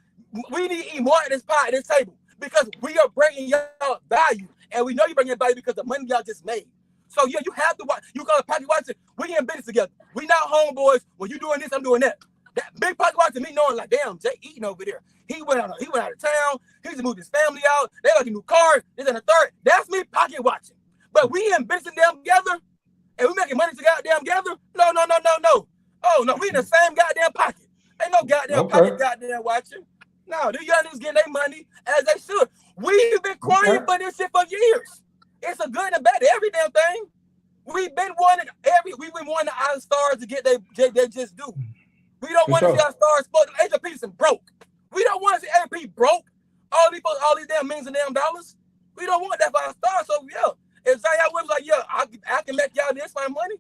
to eat more at this pie at this table because we are bringing y'all value, and we know you're bringing value because the money y'all just made. So yeah, you have to watch. You call it pocket watching. We in business together. We not homeboys. When you doing this, I'm doing that. That big pocket watching me knowing like, damn, Jay eating over there. He went out of town. He just moved his family out. They got a new car. This and the third. That's me pocket watching. But we in business them together, and we making money together. No. Oh no, we in the same goddamn pocket. Ain't no goddamn pocket goddamn watching. No, these young niggas getting their money as they should. We've been crying for this shit for years. It's a good and bad every damn thing. We've been wanting our stars to get they just do. We don't want to see our stars spoke. Angel Peterson broke. We don't want to see AP broke. All these damn millions and damn dollars. We don't want that for our stars. So yeah, if Zion Williams like, yeah, I can make y'all this my money.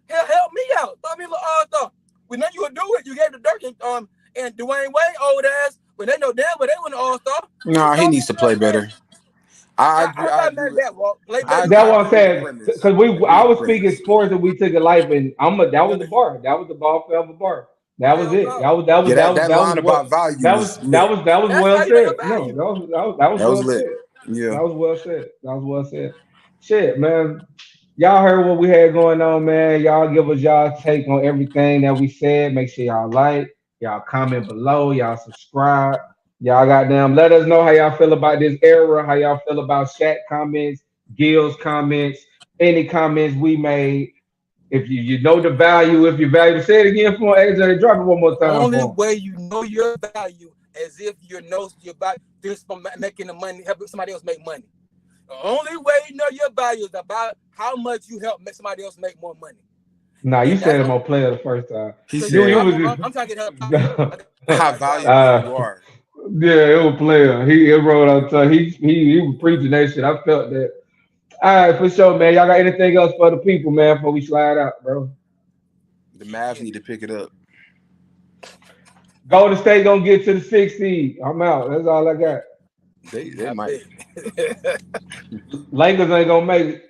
Hell, help me out. Throw me a little stuff. We know you would do it. You gave the Dirk and Dwayne Wade old ass, but they know damn, but they went all-star. No, he needs to play better. I agree. That's what I'm saying. Because I was speaking sports and we took a life, and that was the bar. That was the ball for the bar. That was it. That line about value. That was well said. No, that was well said. Yeah, that was well said. Shit, man. Y'all heard what we had going on, man. Y'all give us y'all take on everything that we said. Make sure y'all like, y'all comment below, y'all subscribe. Y'all goddamn let us know how y'all feel about this era, how y'all feel about Shaq comments, Gil's comments, any comments we made. If you know the value, if you value, say it again for AJ. Drop it one more time. The only way you know your value is if you know your value just from making the money, helping somebody else make money. The only way you know your value is about how much you help make somebody else make more money. Nah, you said it on player the first time. I'm trying to get help. How valuable you are. Yeah, it was player. He wrote out. He was preaching that shit. I felt that. All right, for sure, man. Y'all got anything else for the people, man? Before we slide out, bro. The Mavs need to pick it up. Golden State gonna get to the 6th seed. I'm out. That's all I got. They I might. bet. Lakers ain't gonna make it.